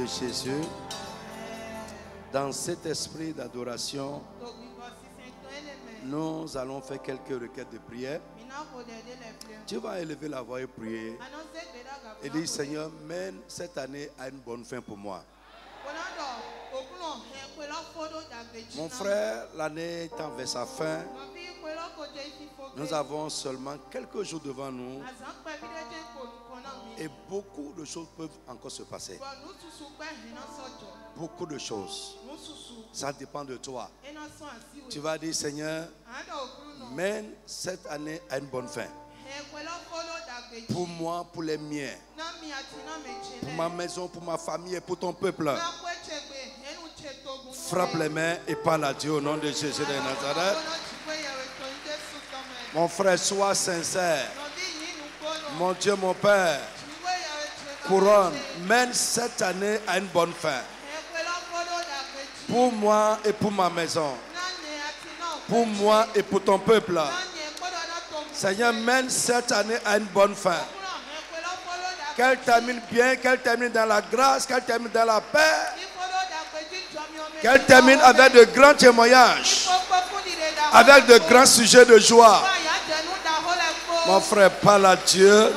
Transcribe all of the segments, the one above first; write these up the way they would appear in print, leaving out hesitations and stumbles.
Jésus, dans cet esprit d'adoration, nous allons faire quelques requêtes de prière. Tu vas élever la voix et prier et dire: Seigneur, mène cette année à une bonne fin pour moi. Mon frère, l'année étant vers sa fin, nous avons seulement quelques jours devant nous et beaucoup de choses peuvent encore se passer. Beaucoup de choses. Ça dépend de toi. Tu vas dire: Seigneur, mène cette année à une bonne fin. Pour moi, pour les miens, pour ma maison, pour ma famille et pour ton peuple. Frappe les mains et parle à Dieu au nom de Jésus de Nazareth. Mon frère, sois sincère. Mon Dieu, mon Père, couronne, mène cette année à une bonne fin. Pour moi et pour ma maison. Pour moi et pour ton peuple. Seigneur, mène cette année à une bonne fin. Qu'elle termine bien, qu'elle termine dans la grâce, qu'elle termine dans la paix. Qu'elle termine avec de grands témoignages. Avec de grands sujets de joie. Mon frère, parle à Dieu.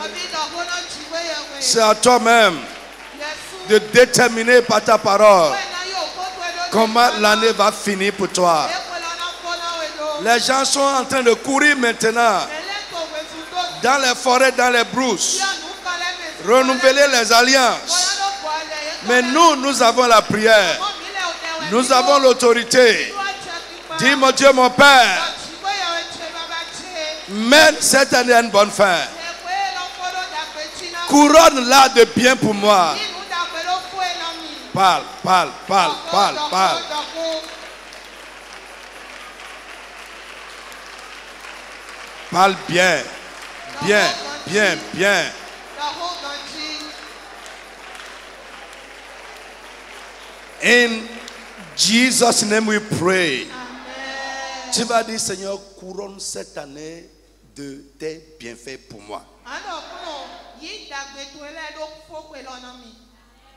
C'est à toi-même de déterminer par ta parole comment l'année va finir pour toi. Les gens sont en train de courir maintenant dans les forêts, dans les brousses, renouveler les alliances. Mais nous avons la prière. Nous avons l'autorité. Dis: mon Dieu, mon Père, mène cette année à une bonne fin. Couronne-la de bien pour moi. Parle, parle, parle, parle, parle. Parle bien, bien, bien, bien. In Jesus' name we pray. Amen. Tu vas dire: Seigneur, couronne cette année de tes bienfaits pour moi.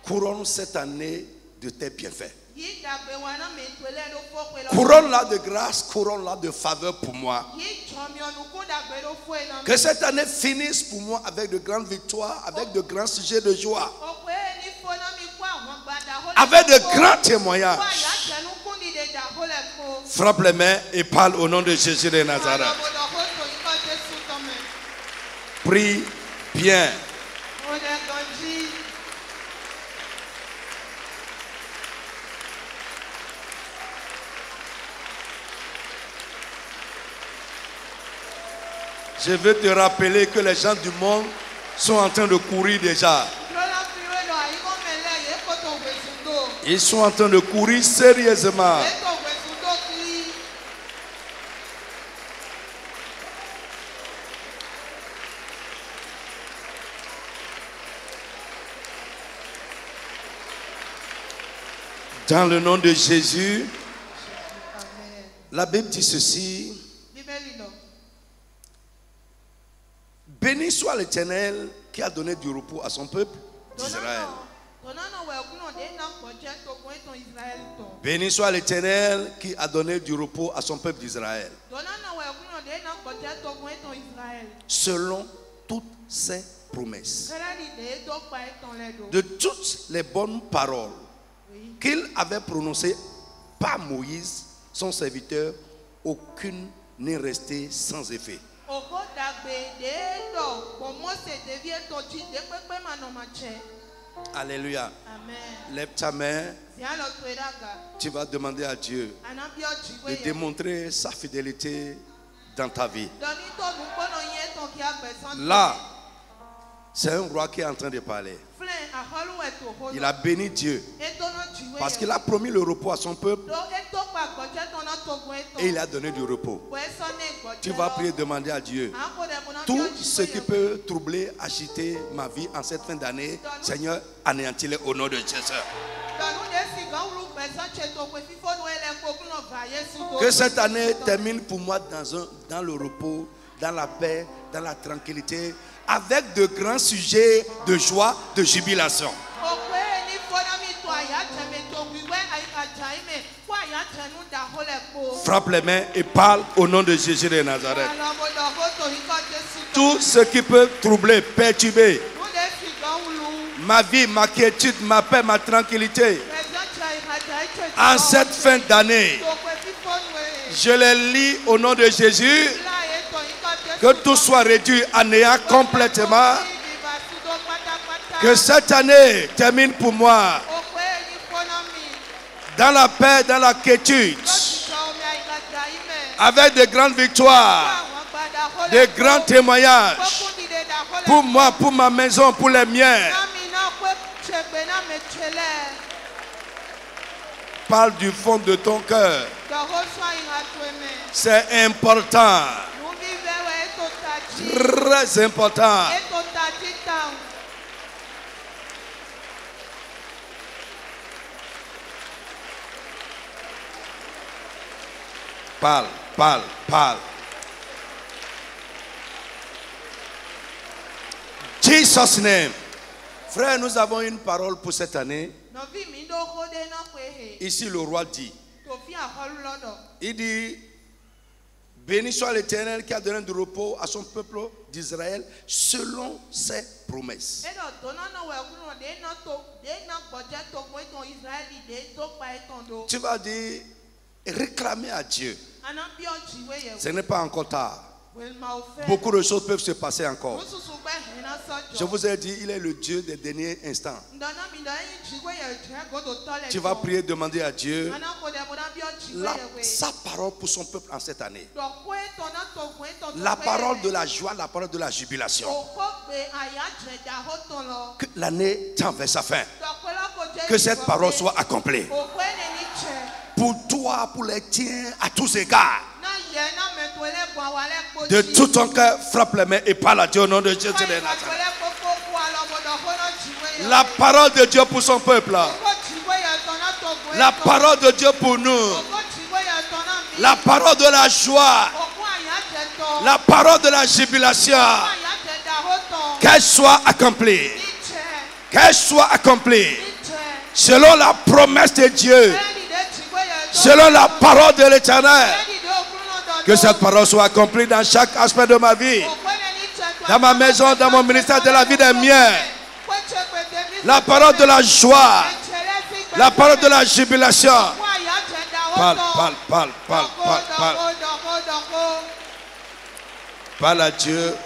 Couronne cette année de tes bienfaits. Couronne-la de grâce, couronne-la de faveur pour moi. Que cette année finisse pour moi avec de grandes victoires, avec de grands sujets de joie, avec de grands témoignages. Frappe les mains et parle au nom de Jésus de Nazareth. Prie bien. Je veux te rappeler que les gens du monde sont en train de courir déjà. Ils sont en train de courir sérieusement. Dans le nom de Jésus, la Bible dit ceci: béni soit l'Éternel qui a donné du repos à son peuple d'Israël. Béni soit l'Éternel qui a donné du repos à son peuple d'Israël. Selon toutes ses promesses. De toutes les bonnes paroles qu'il avait prononcées par Moïse, son serviteur, aucune n'est restée sans effet. Alléluia. Amen. Lève ta main. Tu vas demander à Dieu de démontrer sa fidélité dans ta vie. Là, c'est un roi qui est en train de parler. Il a béni Dieu parce qu'il a promis le repos à son peuple et il a donné du repos. Tu vas prier, demander à Dieu tout ce qui peut troubler, agiter ma vie en cette fin d'année. Seigneur, anéantis-le au nom de Jésus. Que cette année termine pour moi dans le repos, dans la paix, dans la tranquillité, avec de grands sujets de joie, de jubilation. Frappe les mains et parle au nom de Jésus de Nazareth. Tout ce qui peut troubler, perturber ma vie, ma quiétude, ma paix, ma tranquillité, en cette fin d'année, je les lis au nom de Jésus. Que tout soit réduit à néant complètement. Que cette année termine pour moi dans la paix, dans la quiétude, avec de grandes victoires, de grands témoignages pour moi, pour ma maison, pour les miens. Parle du fond de ton cœur. C'est important. Très important. Parle, parle, parle. Jesus name. Frère, nous avons une parole pour cette année. Ici, le roi dit. Il dit, béni soit l'Éternel qui a donné du repos à son peuple d'Israël selon ses promesses. Tu vas dire, réclamer à Dieu. Ce n'est pas encore tard. Beaucoup de choses peuvent se passer encore. Je vous ai dit, il est le Dieu des derniers instants. Tu vas prier, demander à Dieu sa parole pour son peuple en cette année. La parole de la joie, la parole de la jubilation. Que l'année tend vers sa fin. Que cette parole soit accomplie. Pour toi, pour les tiens, à tous égards. De tout ton cœur, frappe les mains et parle à Dieu au nom de Jésus de Nazareth. La parole de Dieu pour son peuple. La parole de Dieu pour nous. La parole de la joie. La parole de la jubilation. Qu'elle soit accomplie. Qu'elle soit accomplie. Selon la promesse de Dieu. Selon la parole de l'Éternel. Que cette parole soit accomplie dans chaque aspect de ma vie. Dans ma maison, dans mon ministère, de la vie des miens. La parole de la joie. La parole de la jubilation. Parle, parle, parle, parle, parle, parle. Parle à Dieu.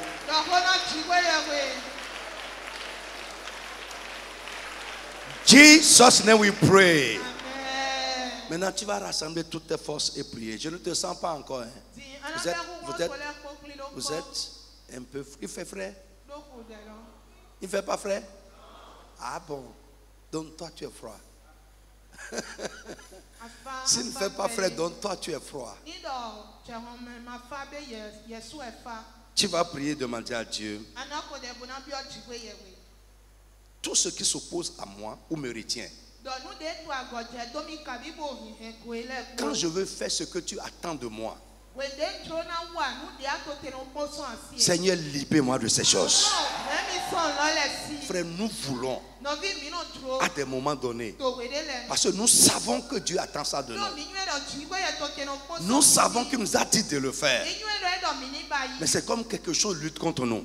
Jesus' name we pray. Maintenant, tu vas rassembler toutes tes forces et prier. Je ne te sens pas encore. Hein. Vous êtes un peu... Il fait frais? Il ne fait pas frais? Ah bon. Donc toi, tu es froid. S'il ne fait pas frais, donc toi, tu es froid. Tu vas prier, demander à Dieu. Tout ce qui s'oppose à moi ou me retient. Quand je veux faire ce que tu attends de moi, Seigneur, libère-moi de ces choses. Frère, nous voulons à des moments donnés, parce que nous savons que Dieu attend ça de nous. Nous savons qu'il nous a dit de le faire. Mais c'est comme quelque chose lutte contre nous.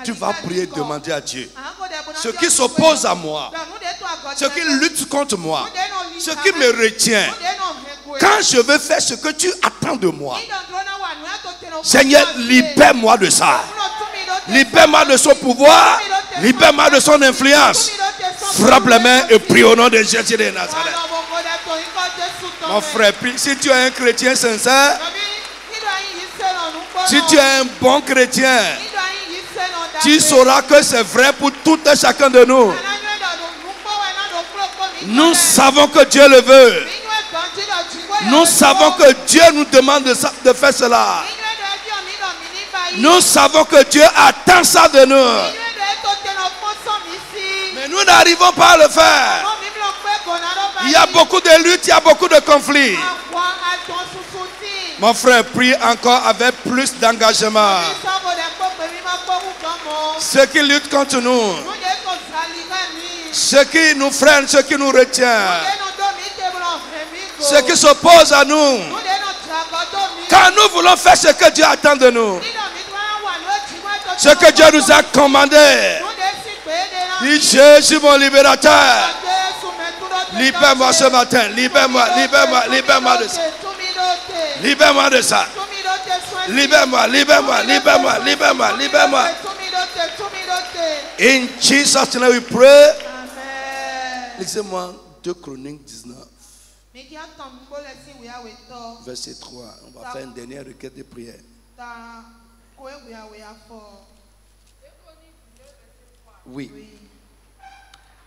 Tu vas prier, demander à Dieu. Ce qui s'oppose à moi, ce qui lutte contre moi, ce qui me retient, quand je veux faire ce que tu attends de moi, Seigneur, libère-moi de ça. Libère-moi de son pouvoir. Libère-moi de son influence. Frappe les mains et prie au nom de Jésus de Nazareth. Mon frère, si tu es un chrétien sincère, si tu es un bon chrétien, tu sauras que c'est vrai pour tout et chacun de nous. Nous savons que Dieu le veut. Nous savons que Dieu nous demande de faire cela. Nous savons que Dieu attend ça de nous. Mais nous n'arrivons pas à le faire. Il y a beaucoup de luttes, il y a beaucoup de conflits. Mon frère, prie encore avec plus d'engagement. Ceux qui luttent contre nous, ceux qui nous freinent, ceux qui nous retiennent, Ce qui s'oppose à nous. Quand nous voulons faire ce que Dieu attend de nous. Ce que Dieu nous a commandé. Dis Jésus mon libérateur. Libère-moi ce matin. Libère-moi de ça. Libère-moi de ça. Libère-moi. In Jesus' name we pray. Lisez-moi 2 Chroniques 19. Verset 3. On va faire une dernière requête de prière. Oui.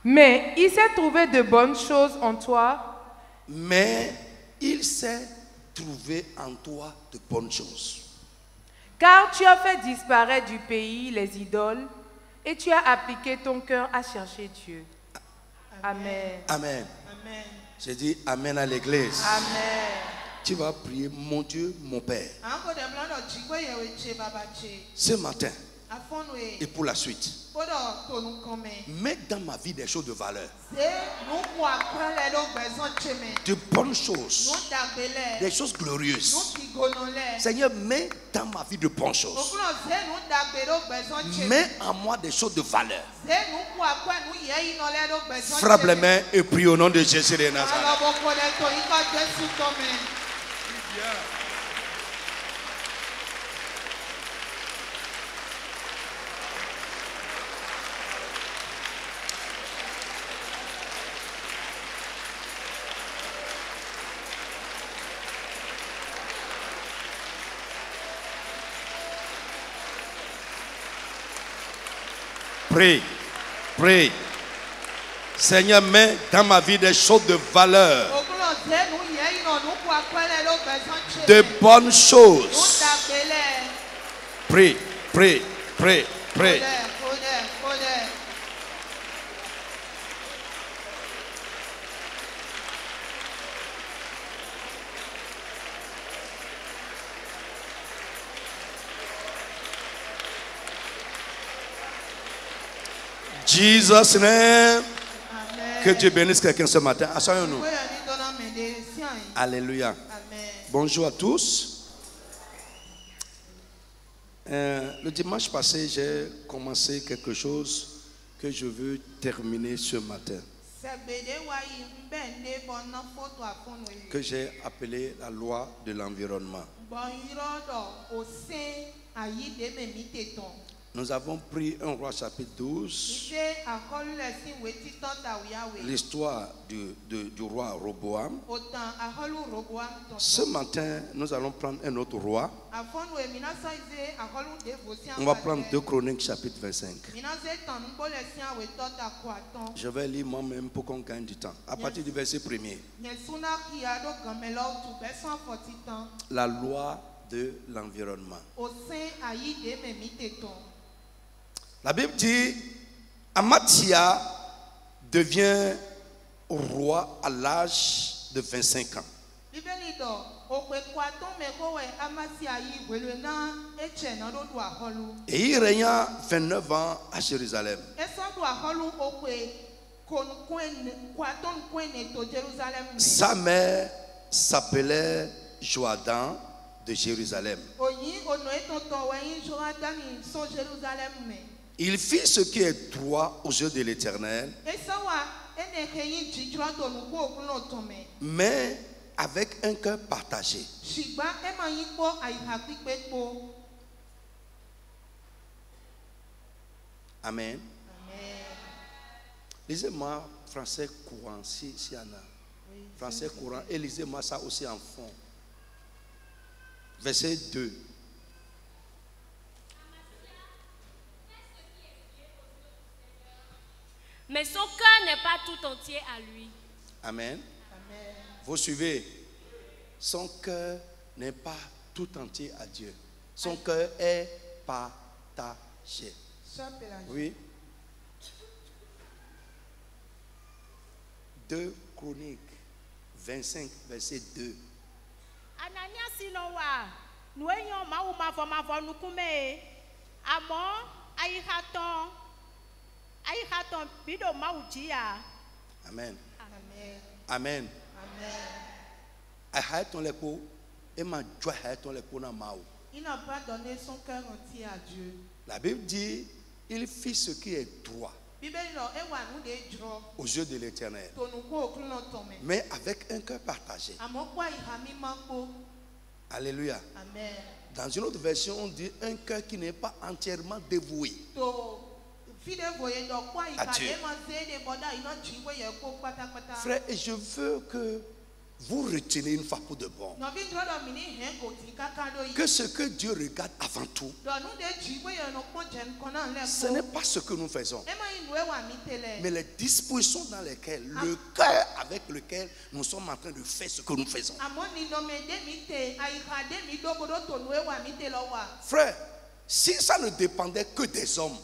Mais il s'est trouvé de bonnes choses en toi. Mais il s'est trouvé en toi de bonnes choses. Car tu as fait disparaître du pays les idoles et tu as appliqué ton cœur à chercher Dieu. Amen. Amen. J'ai dit Amen à l'église. Amen. Tu vas prier, mon Dieu, mon Père. Ce matin et pour la suite, mets dans ma vie des choses de valeur. De bonnes choses. Des choses glorieuses. Seigneur, mets dans ma vie de bonnes choses. Mets en moi des choses de valeur. Frappe les mains et prie au nom de Jésus de Nazareth. Prie. Seigneur, mets dans ma vie des choses de valeur. De bonnes choses. Prie. Jesus name. Que Dieu bénisse quelqu'un ce matin. Asseyons-nous. Alléluia. Amen. Bonjour à tous. Le dimanche passé, j'ai commencé quelque chose que je veux terminer ce matin. Que j'ai appelé la loi de l'environnement. Nous avons pris 1 Roi chapitre 12, l'histoire du roi Roboam. Ce matin, nous allons prendre un autre roi. On va prendre 2 Chroniques chapitre 25. Je vais lire moi-même pour qu'on gagne du temps. À partir du verset 1er. La loi de l'environnement. La Bible dit, Amathia devient roi à l'âge de 25 ans. Et il régna 29 ans à Jérusalem. Sa mère s'appelait Joadan de Jérusalem. Il fit ce qui est droit aux yeux de l'Éternel, mais avec un cœur partagé. Amen. Lisez-moi français courant, si y en a. Français courant, et lisez-moi ça aussi en fond. Verset 2. Mais son cœur n'est pas tout entier à lui. Amen. Vous suivez? Son cœur n'est pas tout entier à Dieu. Son cœur est partagé. Oui. 2 Chroniques 25, verset 2. Anania sinowa nuenyo mau mavo nukume amo aihaton bido maujia. Amen. Amen. Il n'a pas donné son cœur entier à Dieu. La Bible dit, il fit ce qui est droit aux yeux de l'Éternel, mais avec un cœur partagé. Alléluia. Amen. Dans une autre version, on dit un cœur qui n'est pas entièrement dévoué à Dieu. Frère, et je veux que vous retenez une fois pour de bon que ce que Dieu regarde avant tout, ce n'est pas ce que nous faisons, mais les dispositions dans lesquelles, le cœur avec lequel nous sommes en train de faire ce que nous faisons. Frère, si ça ne dépendait que des hommes,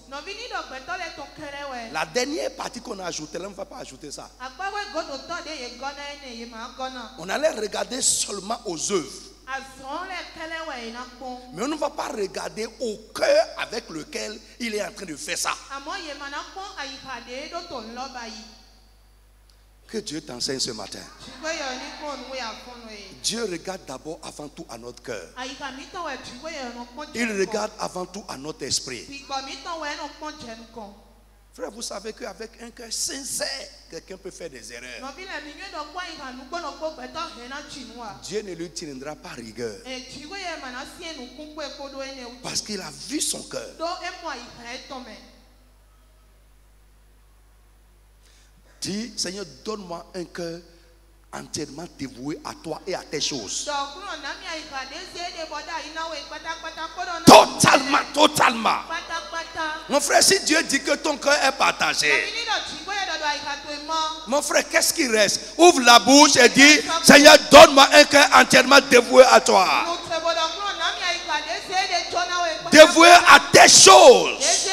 la dernière partie qu'on a ajoutée, là, on ne va pas ajouter ça. On allait regarder seulement aux œuvres. Mais on ne va pas regarder au cœur avec lequel il est en train de faire ça. Que Dieu t'enseigne ce matin. Dieu regarde d'abord avant tout à notre cœur. Il regarde avant tout à notre esprit. Frère, vous savez qu'avec un cœur sincère, quelqu'un peut faire des erreurs. Dieu ne lui tiendra pas rigueur. Parce qu'il a vu son cœur. Dis, Seigneur, donne-moi un cœur entièrement dévoué à toi et à tes choses. Totalement, totalement. Mon frère, si Dieu dit que ton cœur est partagé, mon frère, qu'est-ce qui reste? Ouvre la bouche et dis, Seigneur, donne-moi un cœur entièrement dévoué à toi. Dévoué à tes choses.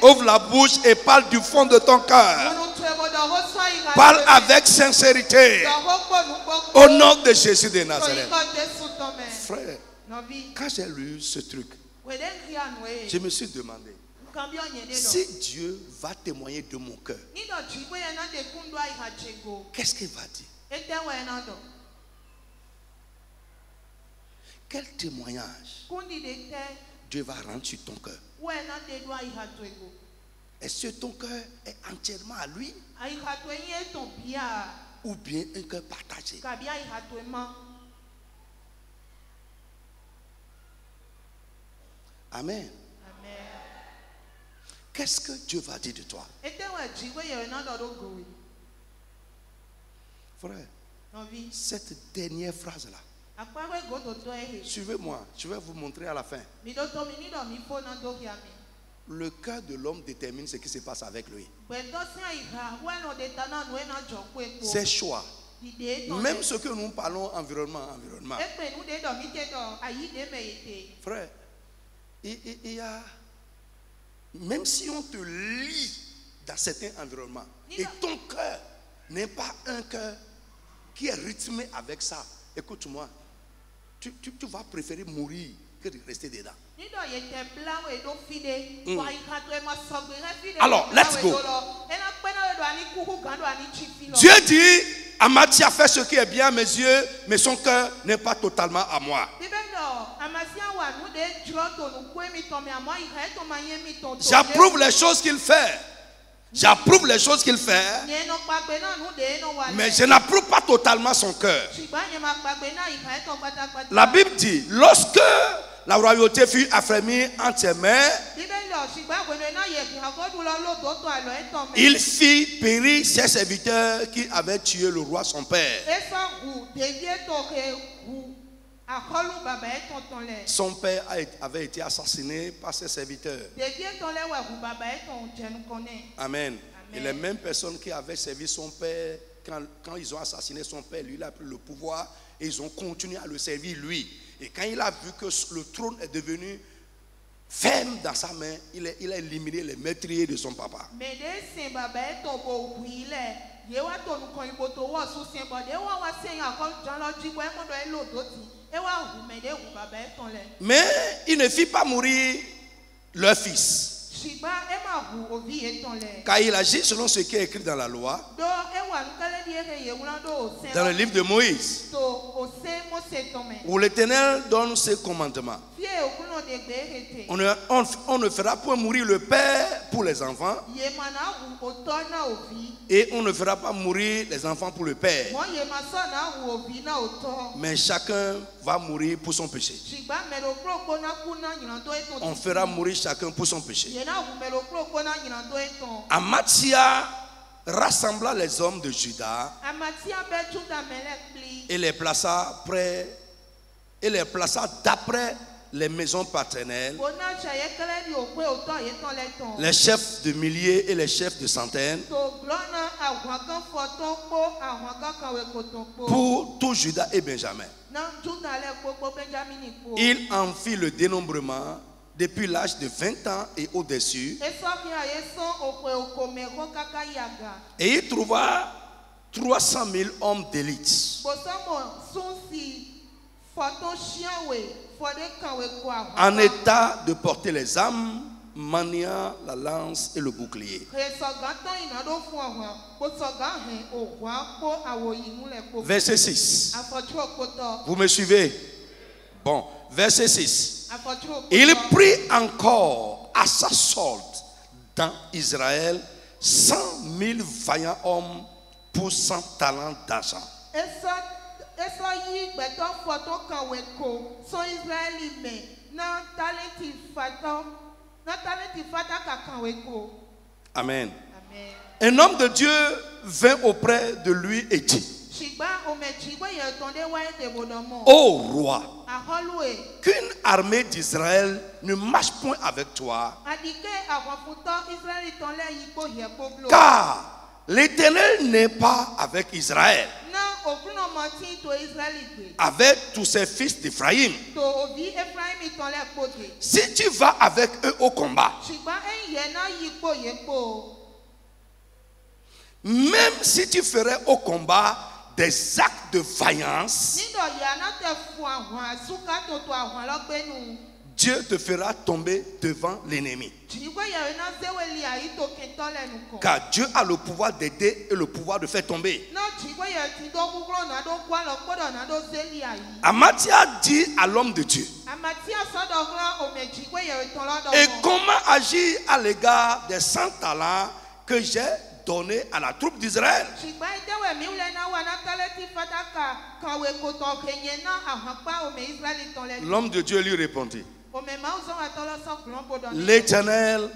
Ouvre la bouche et parle du fond de ton cœur. Parle avec sincérité. Au nom de Jésus de Nazareth. Frère, quand j'ai lu ce truc, je me suis demandé, si Dieu va témoigner de mon cœur, qu'est-ce qu'il va dire? Quel témoignage Dieu va rendre sur ton cœur? Est-ce que ton cœur est entièrement à lui? Ou bien un cœur partagé? Amen. Qu'est-ce que Dieu va dire de toi? Frère, cette dernière phrase-là, suivez-moi, je vais vous montrer à la fin. Le cœur de l'homme détermine ce qui se passe avec lui. Ses choix. Même ce que nous parlons environnement. Frère, il y a, même si on te lie dans certains environnements et ton cœur n'est pas un cœur qui est rythmé avec ça, écoute-moi, tu vas préférer mourir que de rester dedans. Alors, let's go. Dieu dit, Amathia a fait ce qui est bien à mes yeux, mais son cœur n'est pas totalement à moi. J'approuve les choses qu'il fait. J'approuve les choses qu'il fait, mais je n'approuve pas totalement son cœur. La Bible dit, lorsque la royauté fut affermie entre ses mains, il fit périr ses serviteurs qui avaient tué le roi son père. Son père avait été assassiné par ses serviteurs. Amen. Et les mêmes personnes qui avaient servi son père, quand ils ont assassiné son père, lui il a pris le pouvoir et ils ont continué à le servir lui. Et quand il a vu que le trône est devenu ferme dans sa main, il a éliminé les meurtriers de son papa. Mais il ne fit pas mourir leur fils. Car il agit selon ce qui est écrit dans la loi, dans le livre de Moïse, où l'Éternel donne ses commandements. On ne fera point mourir le père pour les enfants, et on ne fera pas mourir les enfants pour le père, mais chacun va mourir pour son péché. On fera mourir chacun pour son péché. Amathia rassembla les hommes de Juda et les plaça d'après les maisons paternelles, les chefs de milliers et les chefs de centaines, pour tout Juda et Benjamin. Il en fit le dénombrement depuis l'âge de 20 ans et au-dessus, et il trouva 300 000 hommes d'élite en état de porter les armes, maniant la lance et le bouclier. Verset 6. Vous me suivez? Bon, verset 6. Il prit encore à sa solde dans Israël 100 000 vaillants hommes pour 100 talents d'argent. Amen. Un homme de Dieu vint auprès de lui et dit: Ô roi, qu'une armée d'Israël ne marche point avec toi, car l'Éternel n'est pas avec Israël, avec tous ses fils d'Éphraïm. Si tu vas avec eux au combat, même si tu ferais au combat des actes de vaillance, Dieu te fera tomber devant l'ennemi. Car Dieu a le pouvoir d'aider et le pouvoir de faire tomber. Amathia dit à l'homme de Dieu: et comment agir à l'égard des 100 talents que j'ai donné à la troupe d'Israël? L'homme de Dieu lui répondit: l'Éternel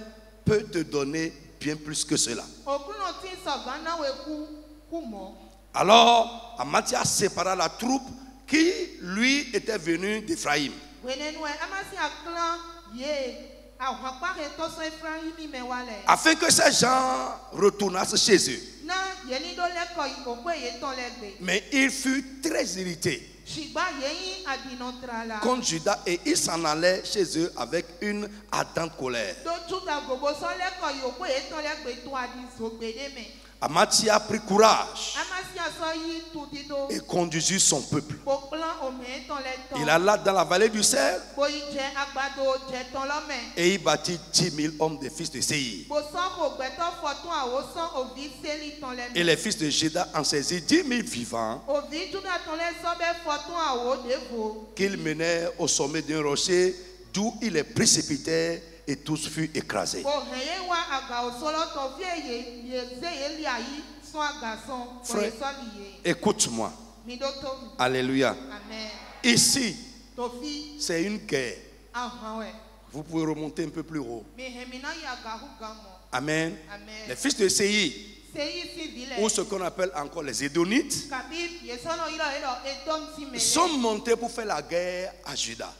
peut te donner bien plus que cela. Alors Amathia sépara la troupe qui lui était venue d'Éphraïm, afin que ces gens retournassent chez eux. Mais il fut très irrité contre Juda et il s'en allait chez eux avec une ardente colère. Amathia prit courage et conduisit son peuple. Il alla dans la vallée du Cerf et il bâtit 10 000 hommes des fils de Séir. Et les fils de Juda en saisirent 10 000 vivants qu'ils menèrent au sommet d'un rocher, d'où ils les précipitèrent et tous furent écrasés. Frère, écoute-moi. Alléluia. Ici, c'est une guerre. Vous pouvez remonter un peu plus haut. Amen. Les fils de Séir, ou ce qu'on appelle encore les Édonites, sont montés pour faire la guerre à Juda.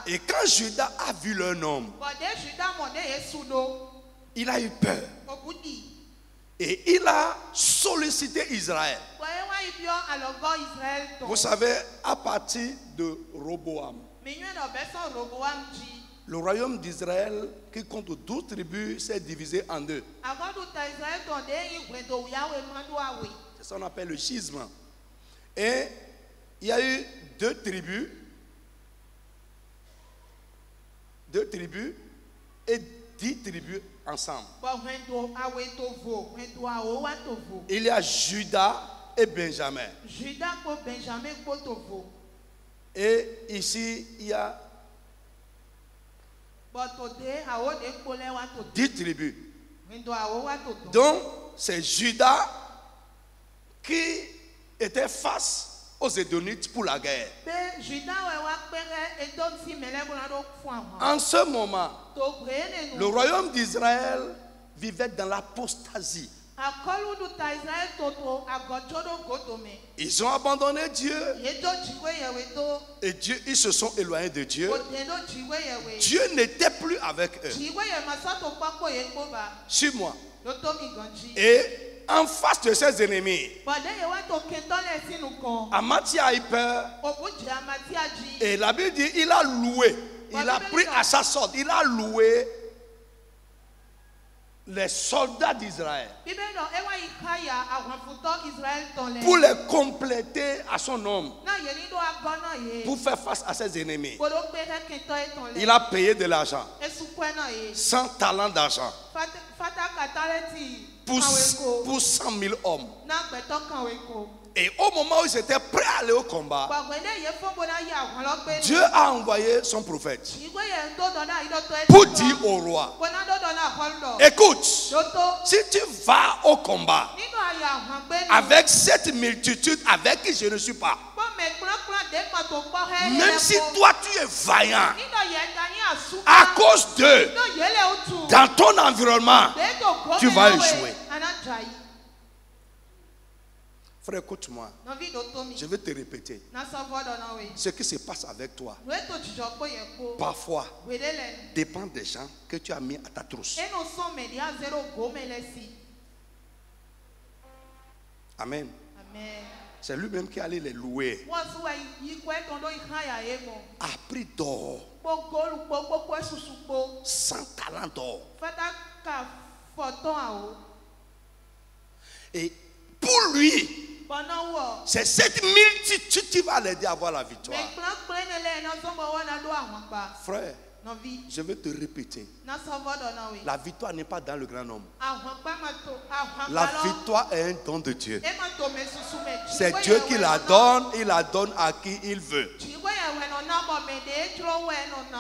Et quand Juda a vu leur nombre, il a eu peur. Et il a sollicité Israël. Vous savez, à partir de Roboam, le royaume d'Israël, qui compte 12 tribus, s'est divisé en deux. C'est ça qu'on appelle le schisme. Et il y a eu deux tribus et 10 tribus ensemble. Il y a Judas et Benjamin. Et ici, il y a 10 tribus. Donc, c'est Judas qui était face aux Édonites pour la guerre. En ce moment, le royaume d'Israël vivait dans l'apostasie. Ils ont abandonné Dieu et ils se sont éloignés de Dieu. Dieu n'était plus avec eux. Suis-moi. Et en face de ses ennemis, Amathia a eu peur. Et la Bible dit il a loué. Il a pris à sa sorte. Il a loué les soldats d'Israël pour les compléter à son nombre, pour faire face à ses ennemis. Il a payé de l'argent, 100 talents d'argent pour 100 000 hommes. Et au moment où ils étaient prêts à aller au combat, Dieu a envoyé son prophète pour dire au roi, écoute, si tu vas au combat avec cette multitude avec qui je ne suis pas, même si toi tu es vaillant, à cause d'eux, dans ton environnement, tu vas échouer. Frère, écoute-moi. Je vais te répéter. Ce qui se passe avec toi, parfois, dépend des gens que tu as mis à ta trousse. Amen. C'est lui-même qui allait les louer. A pris d'or, 100 talents d'or. Et pour lui, c'est cette multitude qui va l'aider à avoir la victoire. Frère, je vais te répéter. La victoire n'est pas dans le grand nombre. La victoire est un don de Dieu. C'est Dieu qui la donne. Il la donne à qui il veut.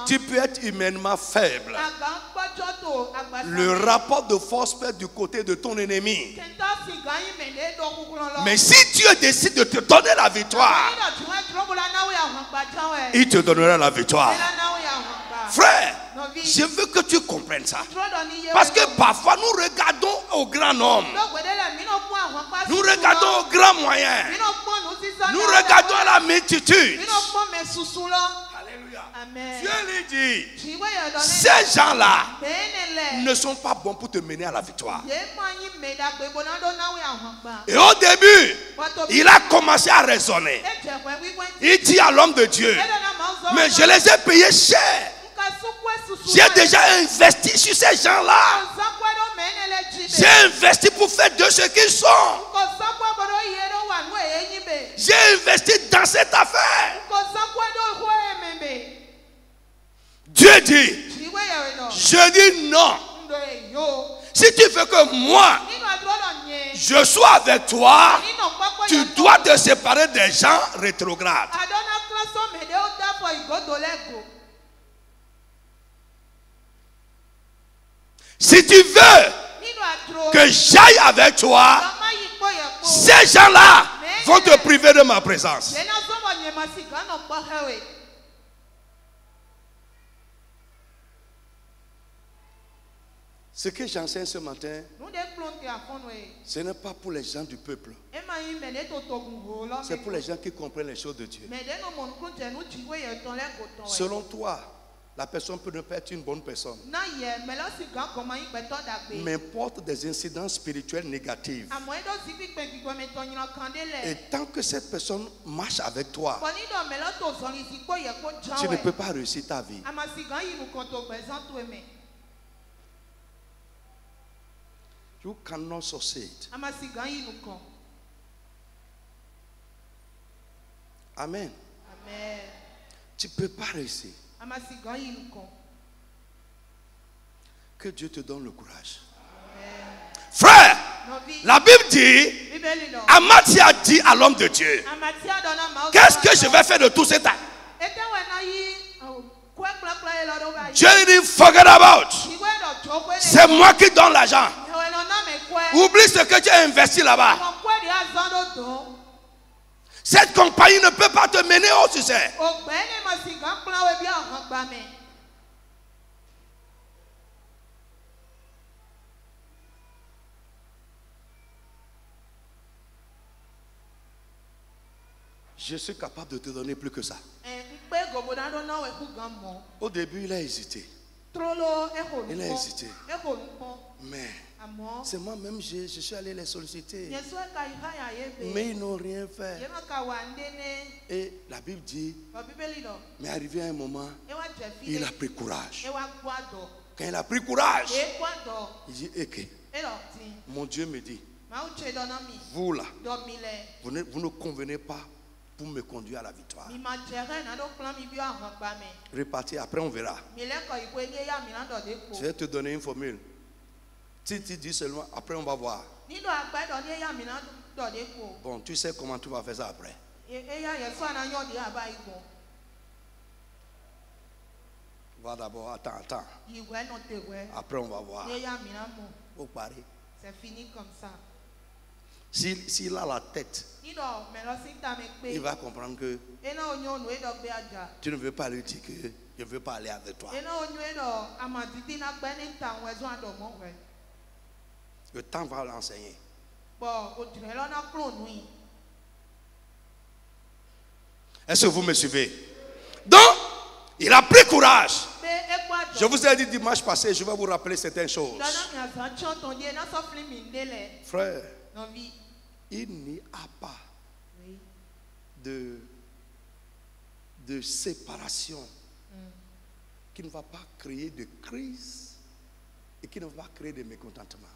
Tu peux être humainement faible. Le rapport de force peut être du côté de ton ennemi. Mais si Dieu décide de te donner la victoire, il te donnera la victoire. Frère, je veux que tu comprennes ça. Parce que parfois nous regardons au grand nombre. Nous regardons au grand moyen. Nous regardons à la multitude. Alléluia. Dieu lui dit, ces gens-là ne sont pas bons pour te mener à la victoire. Et au début, il a commencé à raisonner. Il dit à l'homme de Dieu, mais je les ai payés cher. J'ai déjà investi sur ces gens-là. J'ai investi pour faire de ce qu'ils sont. J'ai investi dans cette affaire. Dieu dit, je dis non. Si tu veux que moi, je sois avec toi, tu dois te séparer des gens rétrogrades. Si tu veux que j'aille avec toi, ces gens-là vont te priver de ma présence. Ce que j'enseigne ce matin, ce n'est pas pour les gens du peuple. C'est pour les gens qui comprennent les choses de Dieu. Selon toi, la personne peut ne pas être une bonne personne, mais porte des incidents spirituels négatifs. Et tant que cette personne marche avec toi, tu ne peux pas réussir ta vie. You cannot succeed. Amen. Tu ne peux pas réussir. Que Dieu te donne le courage. Frère, la Bible dit, Amathia dit à l'homme de Dieu, qu'est-ce que je vais faire de tout cet temps? Dieu lui dit, forget about. C'est moi qui donne l'argent. Oublie ce que tu as investi là-bas. Cette compagnie ne peut pas te mener au succès. Je suis capable de te donner plus que ça. Au début, il a hésité. Il a hésité. Mais c'est moi-même, je suis allé les solliciter. Mais ils n'ont rien fait. Et la Bible dit, mais arrivé à un moment, il a pris courage. Quand il a pris courage, il dit, ok, mon Dieu me dit, vous là, vous ne convenez pas pour me conduire à la victoire. Repartir, après on verra. Je vais te donner une formule. Si tu dis seulement, après on va voir. Bon, tu sais comment tu vas faire ça après. Va d'abord, attends. Après on va voir. Au Paris. C'est fini comme ça. S'il a la tête, il va comprendre que tu ne veux pas lui dire que je ne veux pas aller avec toi. Le temps va l'enseigner. Est-ce que vous me suivez? Donc, il a pris courage. Je vous ai dit dimanche passé, je vais vous rappeler certaines choses. Frère, il n'y a pas de séparation qui ne va pas créer de crise et qui ne va pas créer de mécontentement.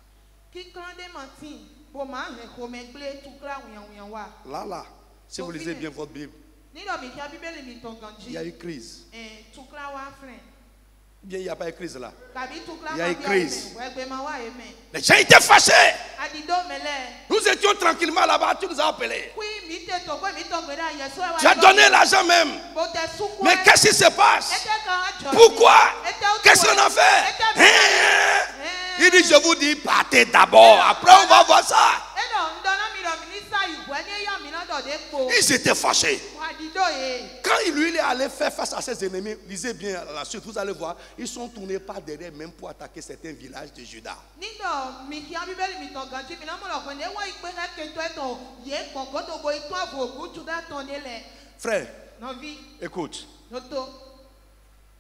Là, si vous lisez bien votre Bible, il y a eu crise. Bien, il n'y a pas de crise là. Il y a une crise. Les gens étaient fâchés. Nous étions tranquillement là-bas, tu nous as appelés. Tu as donné l'argent même. Mais qu'est-ce qui se passe? Pourquoi? Qu'est-ce qu'on a fait? Il dit, je vous dis, partez d'abord. Après, on va voir ça. Ils étaient fâchés. Quand lui est allé faire face à ses ennemis, lisez bien la suite, vous allez voir, ils sont tournés par derrière même pour attaquer certains villages de Juda. Frère, écoute.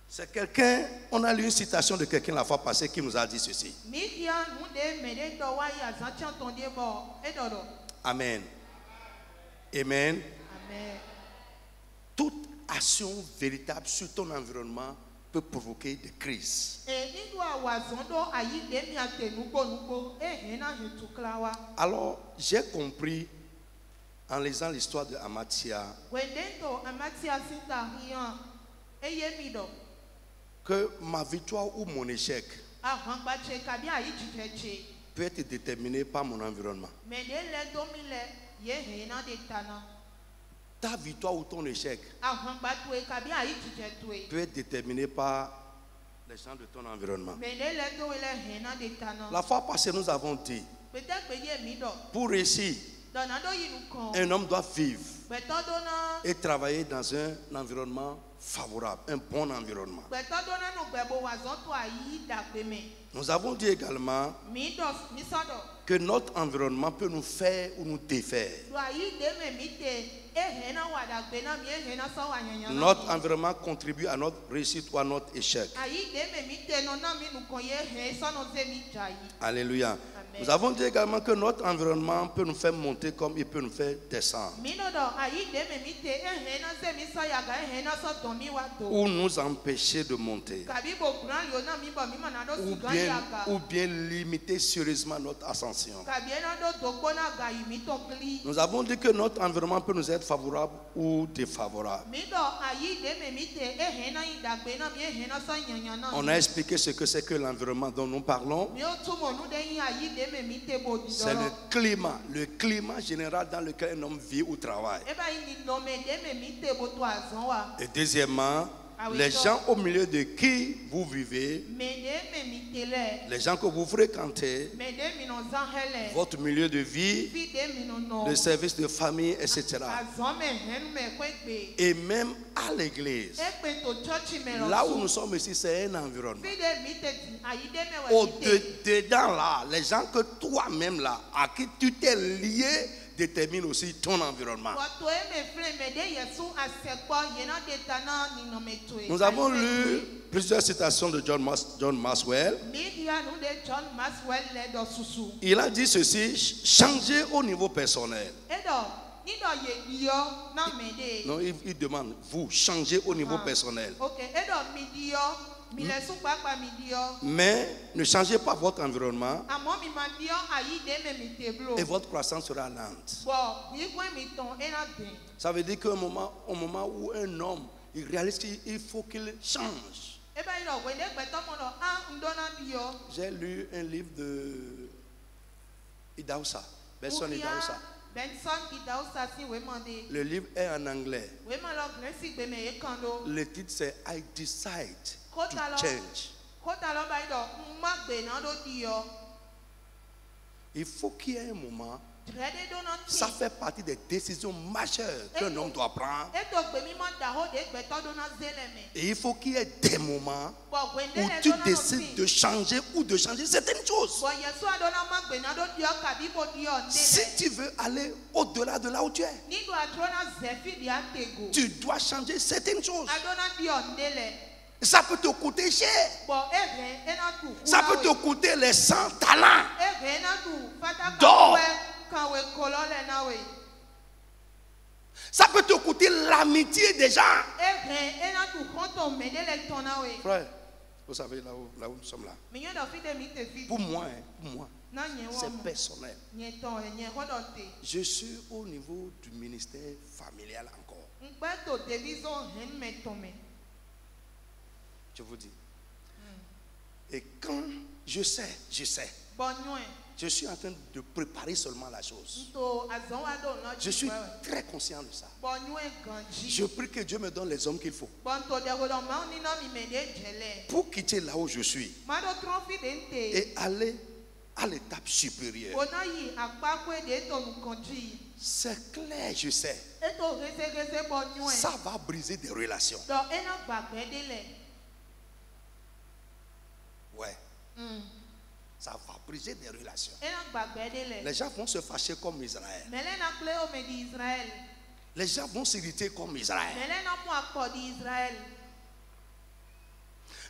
C'est quelqu'un, on a lu une citation de quelqu'un la fois passée qui nous a dit ceci. Amen. Amen. Toute action véritable sur ton environnement peut provoquer des crises. Alors, j'ai compris en lisant l'histoire de Amathia que ma victoire ou mon échec peut être déterminé par mon environnement. Ta victoire ou ton échec peut être déterminé par les gens de ton environnement. La fois passée, nous avons dit, pour réussir, un homme doit vivre et travailler dans un environnement favorable, un bon environnement. Nous avons dit également que notre environnement peut nous faire ou nous défaire. Notre environnement contribue à notre réussite ou à notre échec. Alléluia. Nous avons dit également que notre environnement peut nous faire monter comme il peut nous faire descendre. ou nous empêcher de monter, ou bien limiter sérieusement notre ascension. Nous avons dit que notre environnement peut nous être favorable ou défavorable. On a expliqué ce que c'est que l'environnement dont nous parlons. C'est le climat général dans lequel un homme vit ou travaille. Et deuxièmement, les gens au milieu de qui vous vivez, les gens que vous fréquentez, votre milieu de vie, le service de famille, etc. Et même à l'église, là où nous sommes ici, c'est un environnement. Au-dedans là, les gens que toi-même là, à qui tu t'es lié, détermine aussi ton environnement. Nous avons lu plusieurs citations de John Maxwell. Il a dit ceci: changez au niveau personnel. Non, il demande, vous changez au niveau personnel. Mais ne changez pas votre environnement et votre croissance sera lente. Ça veut dire qu'au moment où un homme il réalise qu'il faut qu'il change. J'ai lu un livre de Idaousa, Benson Idaousa. Le livre est en anglais. Le titre c'est I Decide to Change. Il faut qu'il y ait un moment. Ça fait partie des décisions majeures qu'un homme doit prendre. Et il faut qu'il y ait des moments où tu décides de changer ou de changer certaines choses. Si tu veux aller au-delà de là où tu es, tu dois changer certaines choses. Ça peut te coûter cher. Ça peut te coûter les 100 talents d'or. Ça peut te coûter l'amitié des gens. Frère, vous savez là où nous sommes là. Pour moi, c'est personnel. Je suis au niveau du ministère familial encore. Je vous dis. Et quand je sais. Je suis en train de préparer seulement la chose. Je suis très conscient de ça. Je prie que Dieu me donne les hommes qu'il faut pour quitter là où je suis et aller à l'étape supérieure. C'est clair, je sais. Ça va briser des relations. Ouais. Ça va briser des relations. Les gens vont se fâcher comme Israël. Les gens vont s'irriter comme Israël.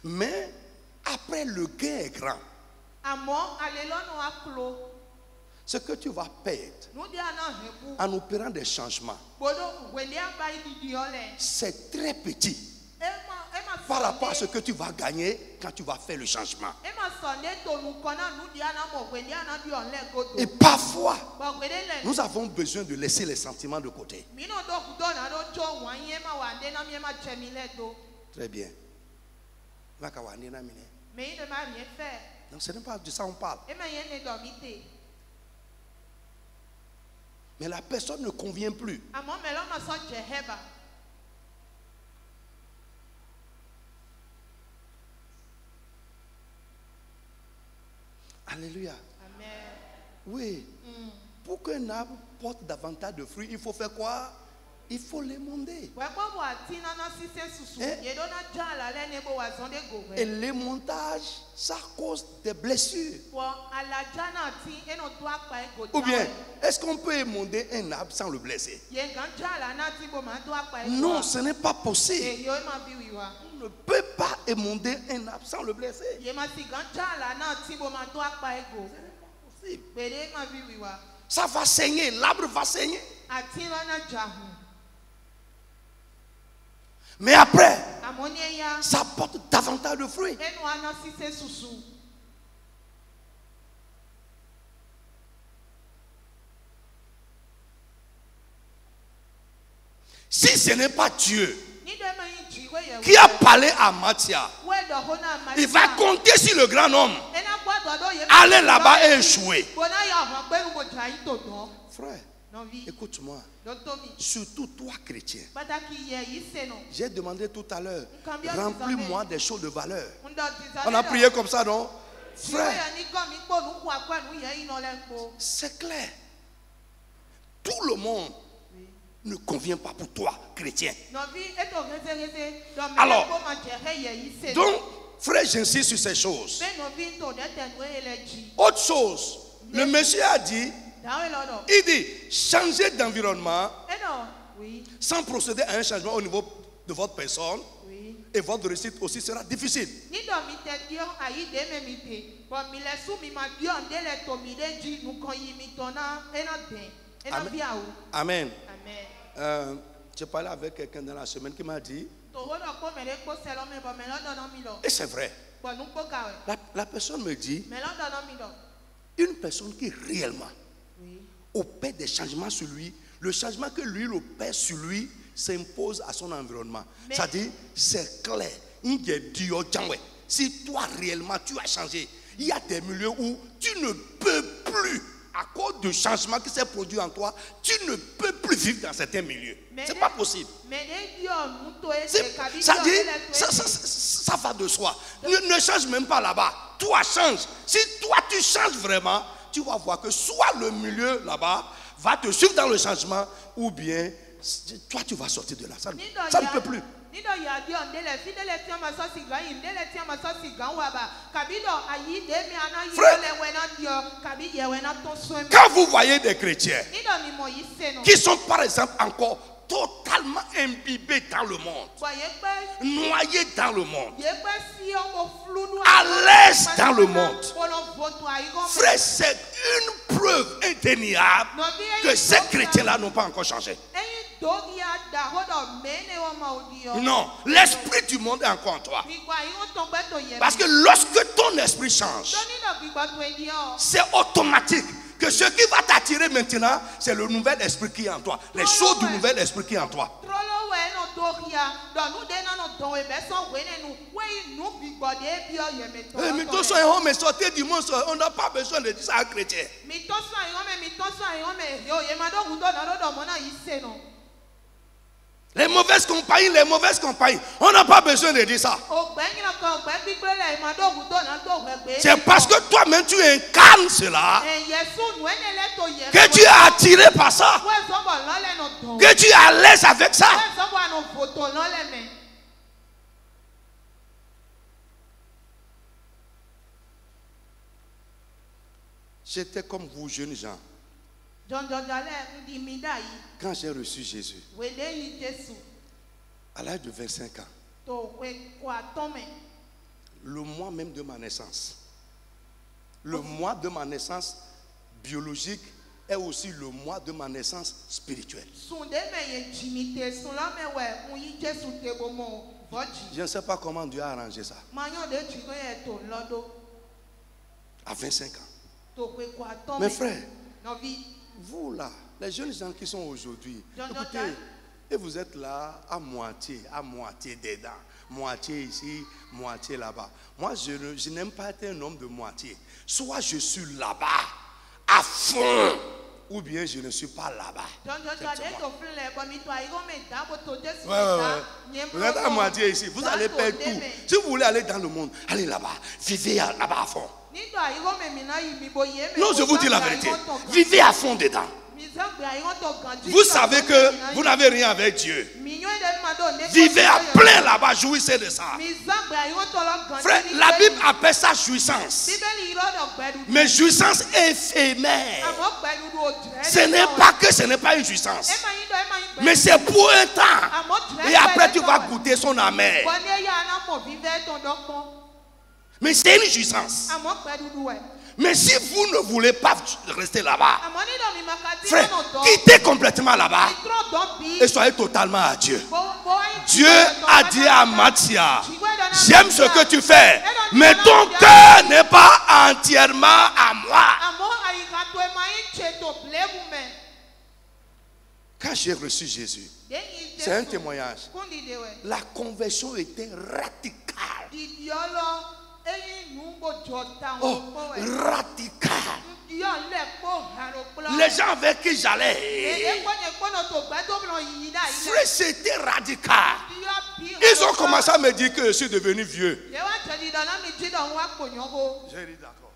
Mais après, le gain est grand. Ce que tu vas perdre en opérant des changements, c'est très petit par rapport à ce que tu vas gagner quand tu vas faire le changement. Et parfois, nous avons besoin de laisser les sentiments de côté. Très bien. Mais il ne m'a rien fait. Donc ce n'est pas de ça qu'on parle. Mais la personne ne convient plus. Alléluia. Amen. Oui. Pour qu'un arbre porte davantage de fruits, il faut faire quoi? Il faut l'émonder. Et l'émondage, ça cause des blessures. Ou bien, est-ce qu'on peut émonder un arbre sans le blesser? Non, ce n'est pas possible. On ne peut pas émonder un arbre sans le blesser. Ce n'est pas possible. Ça va saigner, l'arbre va saigner. Mais après, ça porte davantage de fruits. Si ce n'est pas Dieu qui a parlé à Mathia, il va compter sur le grand homme. Aller là-bas et échouer. Frère, écoute-moi. Surtout toi, chrétien. J'ai demandé tout à l'heure, remplis-moi des choses de valeur. On a prié comme ça, non? Frère, c'est clair. Tout le monde ne convient pas pour toi, chrétien. Alors, donc, frère, j'insiste sur ces choses. Autre chose, le monsieur a dit, il dit, changer d'environnement sans procéder à un changement au niveau de votre personne, et votre réussite aussi sera difficile. Amen. J'ai parlé avec quelqu'un dans la semaine qui m'a dit, et c'est vrai, la personne me dit, une personne qui réellement opère des changements sur lui, le changement que lui opère sur lui s'impose à son environnement. C'est-à-dire, c'est clair. Si toi réellement tu as changé, il y a des milieux où tu ne peux plus, à cause du changement qui s'est produit en toi, tu ne peux plus vivre dans certains milieux. C'est pas possible. Ça va de soi. Ne change même pas là-bas. Toi change. Si toi tu changes vraiment, tu vas voir que soit le milieu là-bas va te suivre dans le changement, ou bien toi tu vas sortir de là. Ça ne peut plus. Frère, quand vous voyez des chrétiens qui sont par exemple encore totalement imbibés dans le monde, noyés dans le monde, à l'aise dans le monde, frère, c'est une preuve indéniable que ces chrétiens-là n'ont pas encore changé. Non, l'esprit du monde est encore en toi. Parce que lorsque ton esprit change, c'est automatique que ce qui va t'attirer maintenant, c'est le nouvel esprit qui est en toi. Les choses du nouvel esprit qui est en toi. Mais sortez du monde, on n'a pas besoin de dire ça à un chrétien. Les mauvaises compagnies, on n'a pas besoin de dire ça. C'est parce que toi-même tu incarnes cela que tu es attiré par ça, que tu es à l'aise avec ça. J'étais comme vous, jeunes gens. Quand j'ai reçu Jésus, à l'âge de 25 ans, le mois même de ma naissance, le mois de ma naissance biologique est aussi le mois de ma naissance spirituelle. Je ne sais pas comment Dieu a arrangé ça. À 25 ans. Mes frères, vous là, les jeunes gens qui sont aujourd'hui, écoutez, et vous êtes là à moitié dedans, moitié ici, moitié là-bas. Moi, je n'aime pas être un homme de moitié. Soit je suis là-bas, à fond, ou bien je ne suis pas là-bas. Vous êtes à moitié ici, vous allez perdre tout. Si vous voulez aller dans le monde, allez là-bas, vivez là-bas à fond. Non, je vous dis la vérité. Vivez à fond dedans. Vous savez que vous n'avez rien avec Dieu. Vivez à plein là-bas, jouissez de ça. Frère, la Bible appelle ça jouissance. Mais jouissance éphémère. Ce n'est pas que ce n'est pas une jouissance. Mais c'est pour un temps. Et après tu vas goûter son amer. Mais c'est une jouissance. Mais si vous ne voulez pas rester là-bas, frère, quittez complètement là-bas et soyez totalement à Dieu. Dieu a dit à Mathia, j'aime ce que tu fais, mais ton cœur n'est pas entièrement à moi. Quand j'ai reçu Jésus, c'est un témoignage. La conversion était radicale. Oh, radical. Les gens avec qui j'allais, frère, c'était radical. Ils ont commencé à me dire que je suis devenu vieux. J'ai dit d'accord.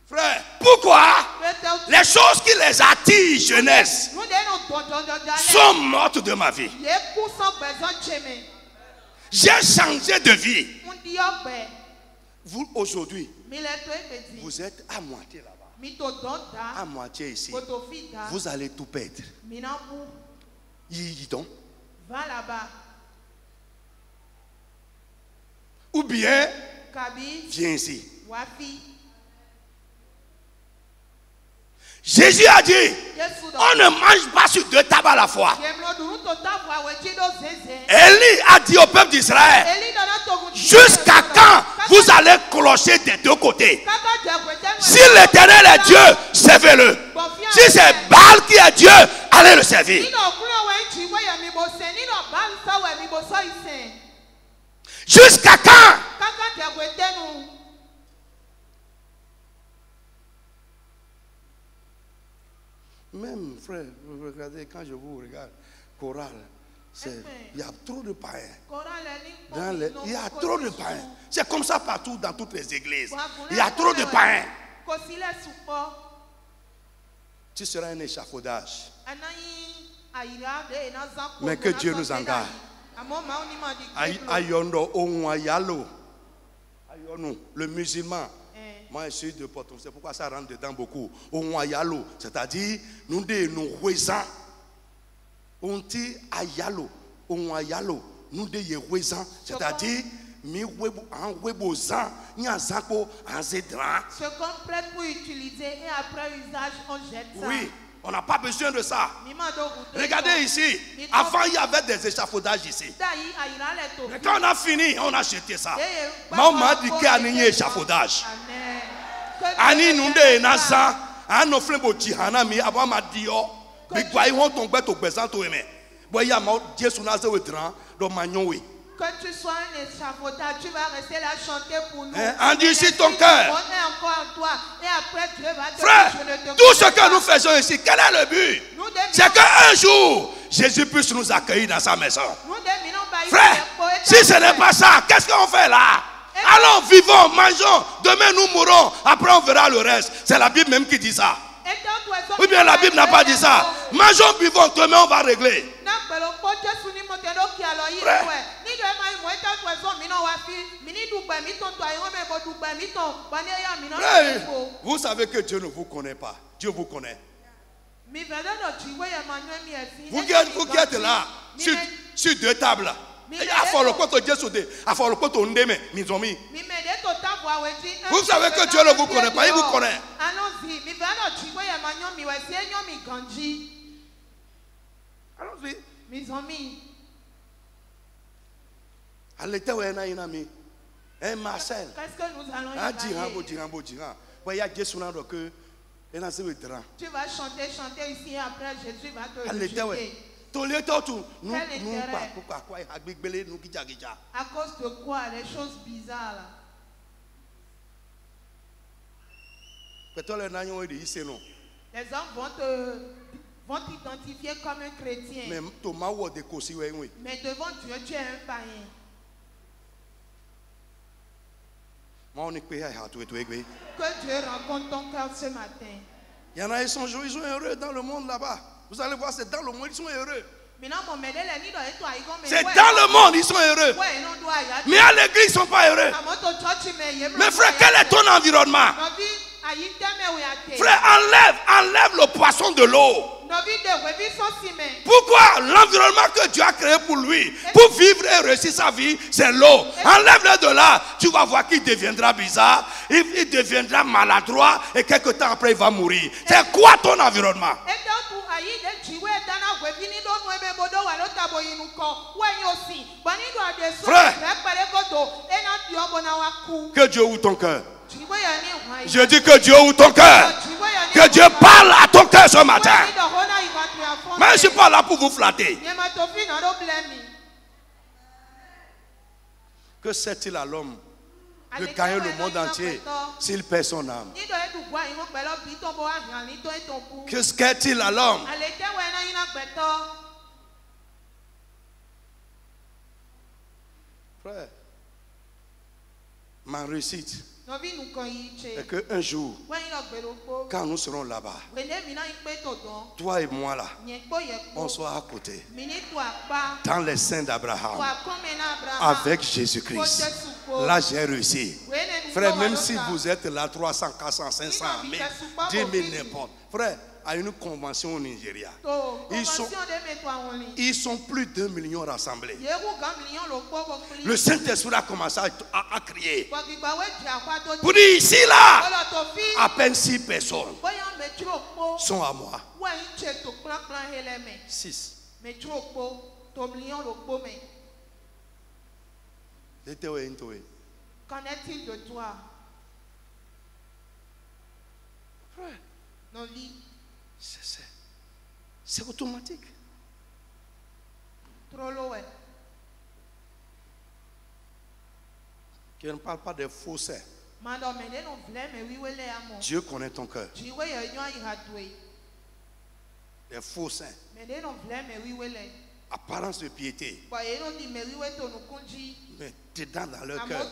Frère, pourquoi les choses qui les attirent, jeunesse, sont mortes de ma vie? J'ai changé de vie. Vous, aujourd'hui, vous êtes à moitié là-bas, à moitié ici. Vous allez tout perdre. Donc, va là-bas. Ou bien, viens ici. Jésus a dit, on ne mange pas sur deux tables à la fois. Élie a dit au peuple d'Israël, jusqu'à quand vous allez clocher des deux côtés? Si l'Éternel est Dieu, servez-le. Si c'est Baal qui est Dieu, allez le servir. Jusqu'à quand? Même, frère, vous regardez, quand je vous regarde, chorale, il y a trop de païens. Il y a trop de païens. C'est comme ça partout dans toutes les églises. Il y a trop de païens. Tu seras un échafaudage. Mais que Dieu nous engage. Ayondo Onwayalo. Ayono, le musulman. Moi, je suis de Porto, c'est pourquoi ça rentre dedans beaucoup. Onwayalo, c'est-à-dire, nous nous raisons. On dit Ayalo, Onwayalo, nous nous raisons, c'est-à-dire, mi webo en webozan, ni en zako en zedran. Se complète pour utiliser et après usage on jette ça. Oui. On n'a pas besoin de ça. Regardez ici. Avant, il y avait des échafaudages ici. Mais quand on a fini, on a jeté ça. Maman m'a dit qu'il y a un échafaudage. Ani nous de nasa, an ofle boti hanami avant m'a dit oh, mais quoi ils vont tomber au présent toi mais. Boya ma Dieu sous naze wedran do magnon oui. Que tu sois un échafaudage, tu vas rester là chanter pour nous. Endurcis ton cœur. On est encore en toi. Et après Dieu va te frère, tout ce que nous faisons ici, quel est le but? C'est qu'un jour, Jésus puisse nous accueillir dans sa maison. Frère, si ce n'est pas ça, qu'est-ce qu'on fait là? Allons, vivons, mangeons. Demain nous mourrons. Après on verra le reste. C'est la Bible même qui dit ça. Ou bien la Bible n'a pas dit ça. Mangeons, vivons, demain on va régler. Frère, vous savez que Dieu ne vous connaît pas. Dieu vous connaît. Vous qui êtes là, sur deux tables. Vous savez que Dieu ne vous connaît pas, il vous connaît. Allons-y. Mes amis. Marcel. Qu'est-ce que nous allons y parler? Tu vas chanter ici et après Jésus va te rejeter. À cause de quoi? Les choses bizarres là. Les hommes vont t'identifier comme un chrétien. Mais devant Dieu, tu es un païen. Que Dieu rencontre ton cœur ce matin. Il y en a, ils sont heureux dans le monde là-bas. Vous allez voir, c'est dans le monde, ils sont heureux. C'est dans le monde, ils sont heureux. Mais à l'église, ils ne sont pas heureux. Mais frère, quel est ton environnement? Frère, enlève le poisson de l'eau. Pourquoi? L'environnement que Dieu a créé pour lui, pour vivre et réussir sa vie, c'est l'eau. Enlève-le de là, tu vas voir qu'il deviendra bizarre, il deviendra maladroit et quelque temps après il va mourir. C'est quoi ton environnement? Frère, que Dieu ouvre ton cœur. Je dis que Dieu ouvre ton cœur. Que Dieu parle à ton cœur ce matin. Mais je ne suis pas là pour vous flatter. Que sert-il à l'homme de gagner le monde entier s'il perd son âme? Que sert-il à l'homme? Frère, ma réussite est qu'un jour, quand nous serons là-bas, toi et moi là, on soit à côté, dans les seins d'Abraham, avec Jésus-Christ. Là, j'ai réussi. Frère, même si vous êtes là, 300, 400, 500, 1000, 10 000, n'importe. Frère, à une convention au Nigeria, ils sont plus d'1 million rassemblés. Le Saint-Esprit a commencé à crier. Pour dire ici, là, à peine 6 personnes sont à moi. 6. Qu'en est-il de toi? Frère, nos vies. C'est automatique. Trop loin. Je ne parle pas des faussaires. Dieu connaît ton cœur. Les faux saints. Apparence de piété. Mais dedans dans leur cœur.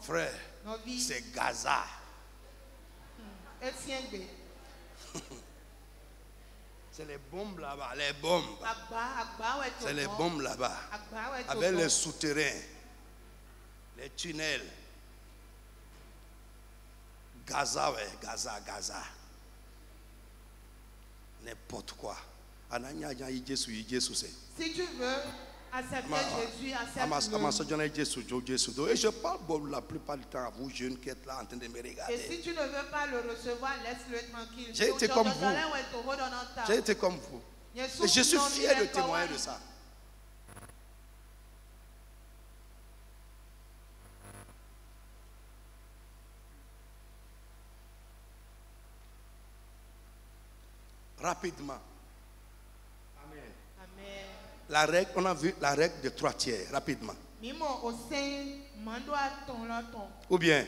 Frère, c'est Gaza. C'est les bombes là-bas, les bombes. C'est les bombes là-bas. Avec les souterrains, les tunnels. Gaza, ouais, Gaza. N'importe quoi. Si tu veux accepter Jésus, accepte-le. Et je parle la plupart du temps à vous jeunes qui êtes là en train de me regarder. Et si tu ne veux pas le recevoir, laisse-le tranquille. J'ai été comme vous. J'ai été comme vous. Et je suis fier de témoigner de ça. Rapidement. Amen. La règle, on a vu la règle de 3 tiers, rapidement. Ou bien,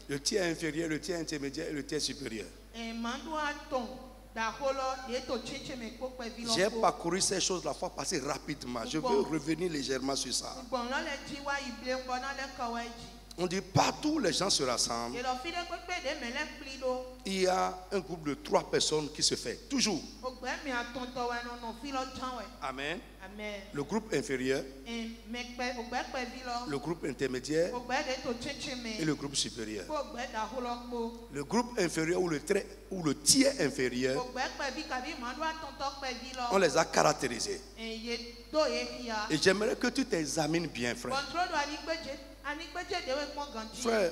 le tiers inférieur, le tiers intermédiaire et le tiers supérieur. J'ai parcouru ces choses la fois passée rapidement. Je veux revenir légèrement sur ça. On dit partout les gens se rassemblent. Il y a un groupe de 3 personnes qui se fait. Toujours. Amen. Le groupe inférieur, le groupe intermédiaire et le groupe supérieur. Le groupe inférieur ou le tiers inférieur, on les a caractérisés. Et j'aimerais que tu t'examines bien, frère. Frère,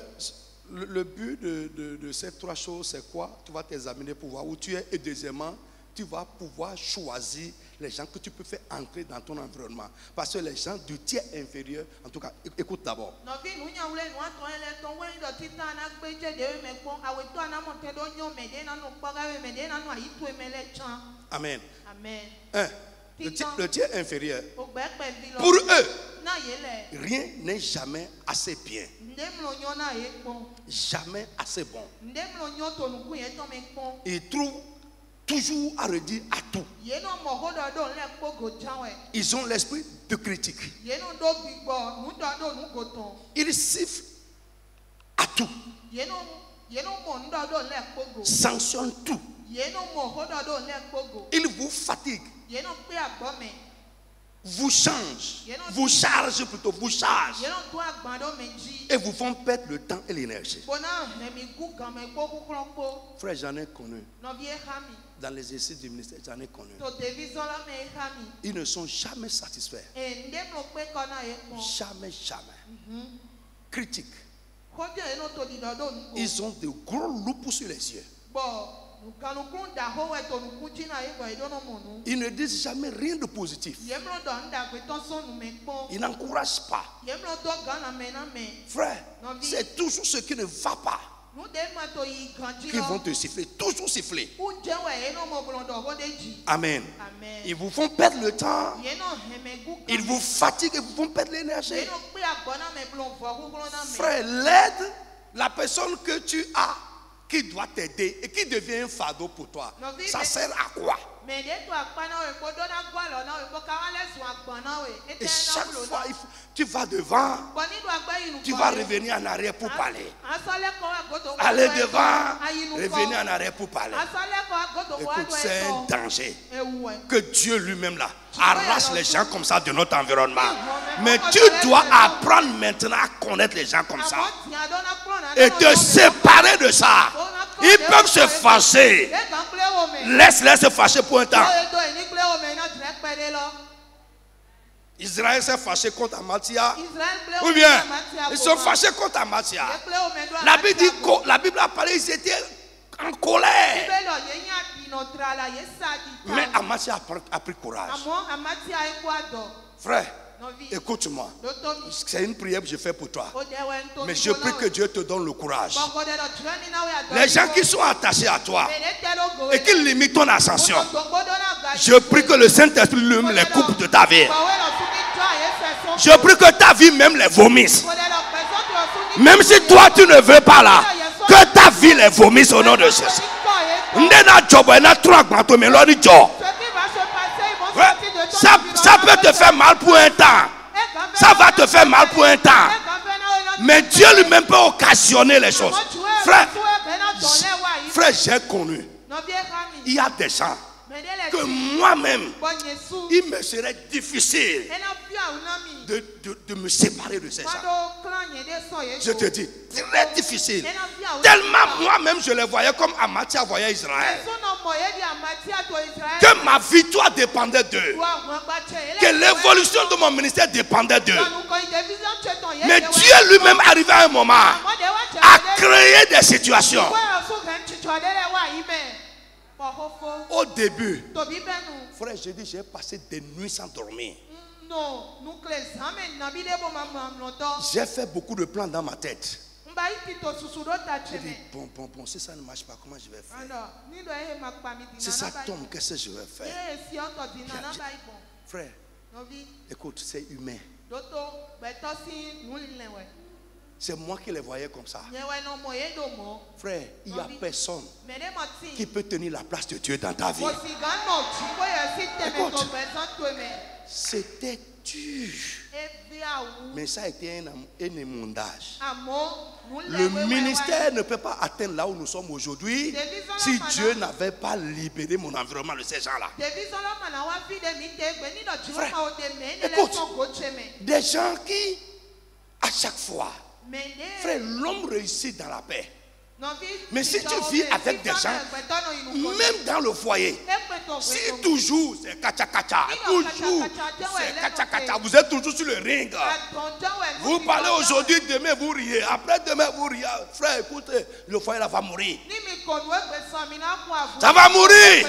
le but de ces 3 choses, c'est quoi? Tu vas t'examiner pour voir où tu es. Et deuxièmement, tu vas pouvoir choisir les gens que tu peux faire entrer dans ton environnement. Parce que les gens du tiers inférieur, en tout cas, écoute d'abord. Amen. Le tiers inférieur, pour eux, rien n'est jamais assez bien. Jamais assez bon. Ils trouvent toujours à redire à tout. Ils ont l'esprit de critique. Ils sifflent à tout. Sanctionnent tout. Ils vous fatiguent. vous changent, vous chargent plutôt, vous chargent et vous font perdre le temps et l'énergie. Frère, j'en ai connu. Dans l'exercice du ministère, j'en ai connu. Ils ne sont jamais satisfaits. Jamais, jamais. Critiques. Ils ont de gros loups sur les yeux. Ils ne disent jamais rien de positif. Ils n'encouragent pas. Frère, c'est toujours ce qui ne va pas qui vont te siffler, toujours siffler. Amen. Ils vous font perdre le temps. Ils vous fatiguent et vous font perdre l'énergie. Frère, l'aide, la personne que tu as qui doit t'aider et qui devient un fardeau pour toi, ça sert à quoi? Et chaque fois, tu vas devant, tu vas revenir en arrière pour parler. Aller devant, revenir en arrière pour parler. Écoute, c'est un danger. Que Dieu lui-même là arrache les gens comme ça de notre environnement. Mais tu dois apprendre maintenant à connaître les gens comme ça et te séparer de ça. Ils peuvent se fâcher. Laisse-les se fâcher pour un temps. Israël s'est fâché contre Amathia. Ou bien, ils sont fâchés contre Amathia. La Bible a parlé, ils étaient en colère. Mais Amathia a pris courage. Frère, écoute-moi. C'est une prière que je fais pour toi. Mais je prie que Dieu te donne le courage. Les gens qui sont attachés à toi et qui limitent ton ascension, je prie que le Saint-Esprit lui-même les coupe de ta vie. Je prie que ta vie même les vomisse. Même si toi tu ne veux pas là, que ta vie les vomisse au nom de Jésus. Ça peut te faire mal pour un temps. Ça va te faire mal pour un temps. Mais Dieu lui-même peut occasionner les choses. Frère, j'ai connu. Il y a des gens que moi-même, il me serait difficile de me séparer de ces gens. Je te dis, très difficile. Tellement moi-même je les voyais comme Amathia voyait Israël. Que ma victoire dépendait d'eux. Que l'évolution de mon ministère dépendait d'eux. Mais Dieu lui-même arrivé à un moment à créer des situations. Au début, frère, j'ai dit, j'ai passé des nuits sans dormir. J'ai fait beaucoup de plans dans ma tête. J'ai dit, bon, si ça ne marche pas, comment je vais faire? Si ça tombe, qu'est-ce que je vais faire? Frère, écoute, c'est humain. C'est moi qui les voyais comme ça. Frère, il n'y a personne qui peut tenir la place de Dieu dans ta vie. Écoute, c'était dur. Mais ça a été un émondage. Le ministère ne peut pas atteindre là où nous sommes aujourd'hui si Dieu n'avait pas libéré mon environnement de ces gens-là. Frère, écoute, des gens qui, à chaque fois, frère, l'homme réussit dans la paix. Mais si tu vis avec des gens, même dans le foyer, si toujours c'est kacha-kacha, toujours c'est kacha-kacha, vous êtes toujours sur le ring. Vous parlez aujourd'hui, demain vous riez, après demain vous riez. Frère, écoutez, le foyer là va mourir. Ça va mourir.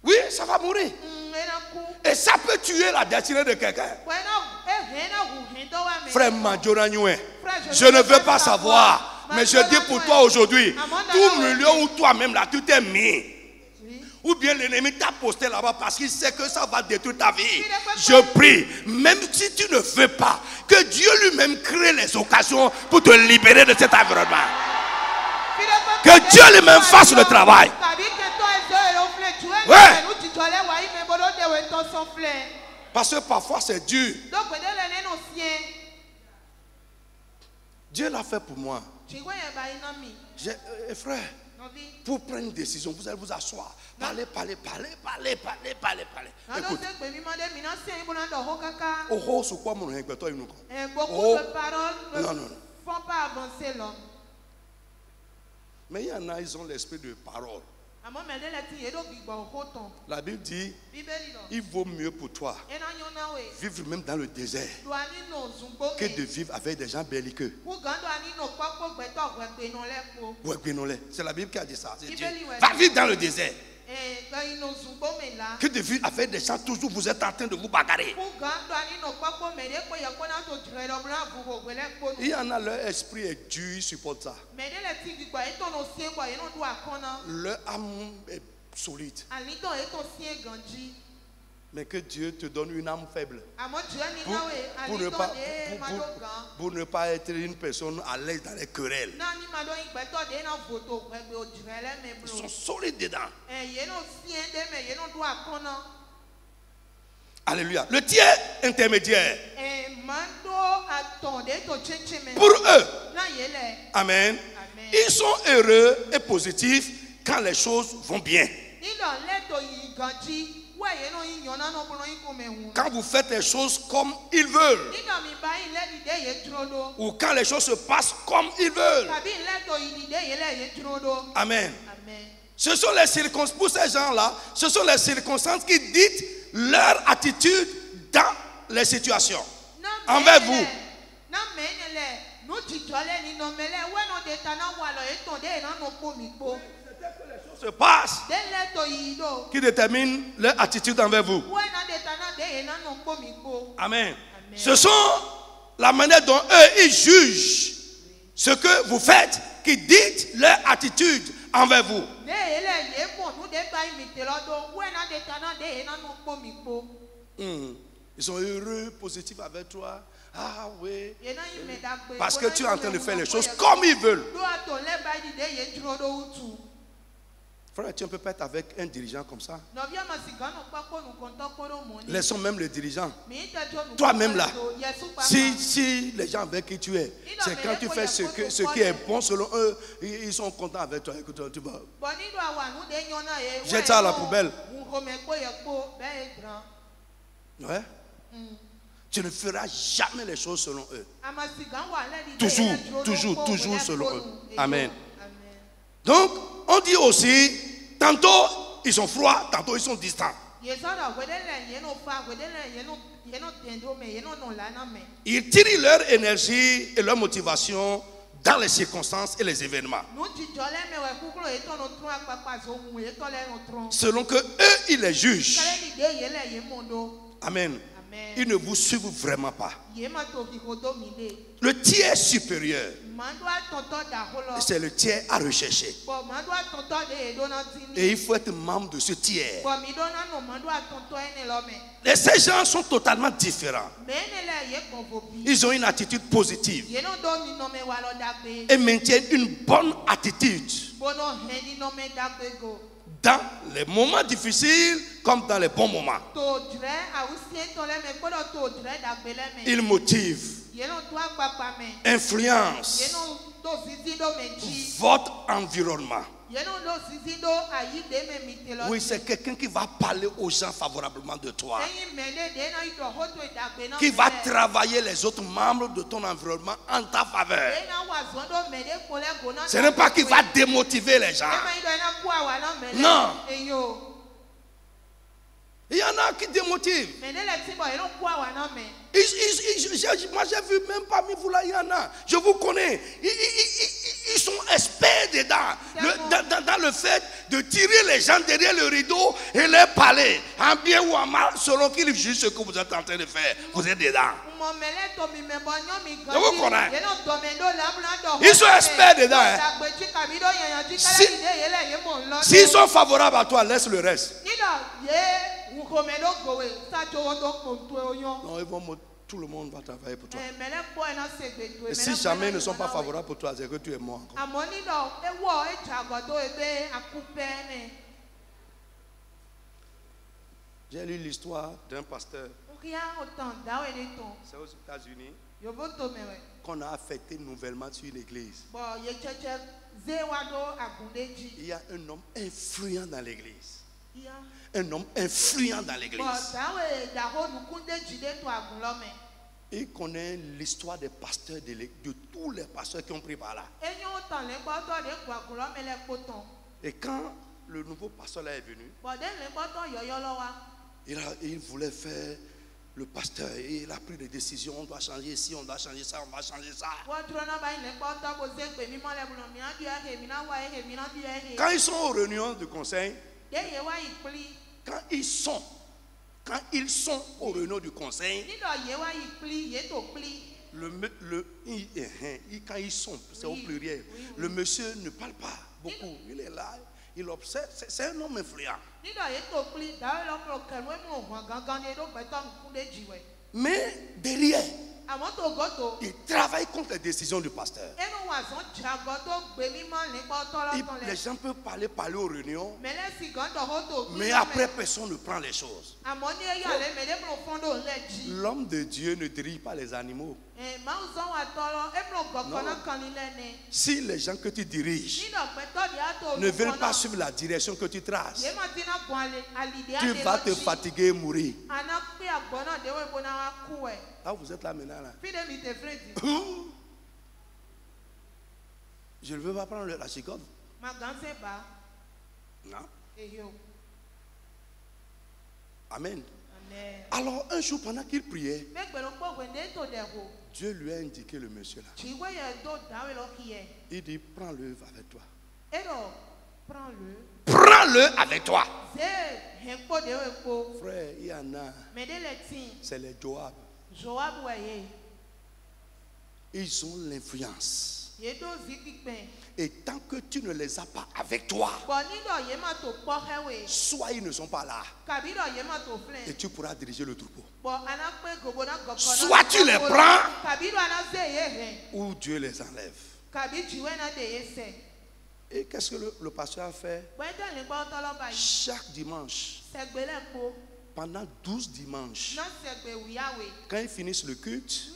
Oui, ça va mourir. Et ça peut tuer la destinée de quelqu'un. Frère Madjoranoué, je ne veux pas savoir, mais je dis pour toi aujourd'hui, tout milieu où toi-même là, tu t'es mis. Ou bien l'ennemi t'a posté là-bas parce qu'il sait que ça va détruire ta vie. Je prie, même si tu ne veux pas, que Dieu lui-même crée les occasions pour te libérer de cet environnement. Que Dieu lui-même fasse le travail. Ouais. Parce que parfois c'est dur. Dieu l'a fait pour moi. Frère, Pour prendre une décision, vous allez vous asseoir. Parlez. Écoute. Oh, c'est quoi mon inspecteur? Beaucoup de paroles ne font pas avancer l'homme. Mais il y en a, ils ont l'esprit de parole. La Bible dit, il vaut mieux pour toi vivre même dans le désert que de vivre avec des gens belliqueux. C'est la Bible qui a dit ça. Va vivre dans le désert que de vivre avec des gens toujours vous êtes en train de vous bagarrer. Il y en a, leur esprit est dur, ils supportent ça. Leur âme est solide. Mais que Dieu te donne une âme faible pour ne pas être une personne à l'aise dans les querelles. Ils sont solides dedans. Alléluia. Le tiers intermédiaire. Pour eux. Amen. Ils sont heureux et positifs quand les choses vont bien. Quand vous faites les choses comme ils veulent, ou quand les choses se passent comme ils veulent. Amen. Ce sont les circonstances, pour ces gens-là, ce sont les circonstances qui dictent leur attitude dans les situations envers vous. Se passe qui détermine leur attitude envers vous. Amen. Ce sont la manière dont eux ils jugent ce que vous faites qui dicte leur attitude envers vous. Ils sont heureux, positifs avec toi. Ah oui. Parce que tu es en train de faire les choses comme ils veulent. Frère, tu ne peux pas être avec un dirigeant comme ça. Laissons même les dirigeants. Toi-même là. Si les gens avec qui tu es, c'est quand tu fais ce qui est bon selon eux, ils sont contents avec toi. Écoute, tu vas. Jette ça à la poubelle. Ouais. Tu ne feras jamais les choses selon eux. Toujours selon eux. Amen. Donc, on dit aussi, tantôt ils sont froids, tantôt ils sont distants. Ils tirent leur énergie et leur motivation dans les circonstances et les événements. Selon que eux, ils les jugent. Amen. Ils ne vous suivent vraiment pas. Le tiers supérieur, c'est le tiers à rechercher. Et il faut être membre de ce tiers. Et ces gens sont totalement différents. Ils ont une attitude positive et maintiennent une bonne attitude dans les moments difficiles comme dans les bons moments. Ils motivent, influencent votre environnement. Oui, c'est quelqu'un qui va parler aux gens favorablement de toi, qui va travailler les autres membres de ton environnement en ta faveur. Ce n'est pas qu'il va démotiver les gens. Non. Il y en a qui démotivent. Moi j'ai vu même parmi vous là, il y en a. Je vous connais. Ils sont experts dedans. Dans le fait de tirer les gens derrière le rideau et leur parler. En bien ou en mal, selon qu'ils jugent ce que vous êtes en train de faire. Vous êtes dedans. Je vous connais. Ils sont experts dedans. S'ils sont favorables à toi, laisse le reste. Non, tout le monde va travailler pour toi. Et si jamais ils ne sont pas favorables pour toi, c'est que tu es mort encore. J'ai lu l'histoire d'un pasteur. C'est aux États-Unis. qu'on a affecté nouvellement sur l'église. Il y a un homme influent dans l'église. Un homme influent dans l'église. Il connaît l'histoire des pasteurs de tous les pasteurs qui ont pris par là. Et quand le nouveau pasteur là est venu, il voulait faire le pasteur. Et il a pris des décisions. On doit changer ici, on doit changer ça, on va changer ça. Quand ils sont aux réunions de conseil, quand ils sont aux réunions du conseil, quand ils sont, c'est au pluriel, le monsieur ne parle pas beaucoup. Il est là, il observe. C'est un homme influent. Mais derrière, il travaille contre les décisions du pasteur. Les gens peuvent parler aux réunions, mais après personne ne prend les choses. L'homme de Dieu ne dirige pas les animaux. Non. Si les gens que tu diriges ne veulent pas suivre la direction que tu traces, tu vas te fatiguer et mourir. Ah, vous êtes là maintenant là. Je ne veux pas prendre la chicotte. Non. Amen. Alors un jour pendant qu'il priait, Dieu lui a indiqué le monsieur là. Il dit, prends-le avec toi. Prends-le avec toi. Frère, il y en a. C'est les Joab. Ils ont l'influence. Et tant que tu ne les as pas avec toi, soit ils ne sont pas là, et tu pourras diriger le troupeau. Soit tu les prends, ou Dieu les enlève. Et qu'est-ce que le pasteur a fait? Chaque dimanche, pendant 12 dimanches, quand ils finissent le culte,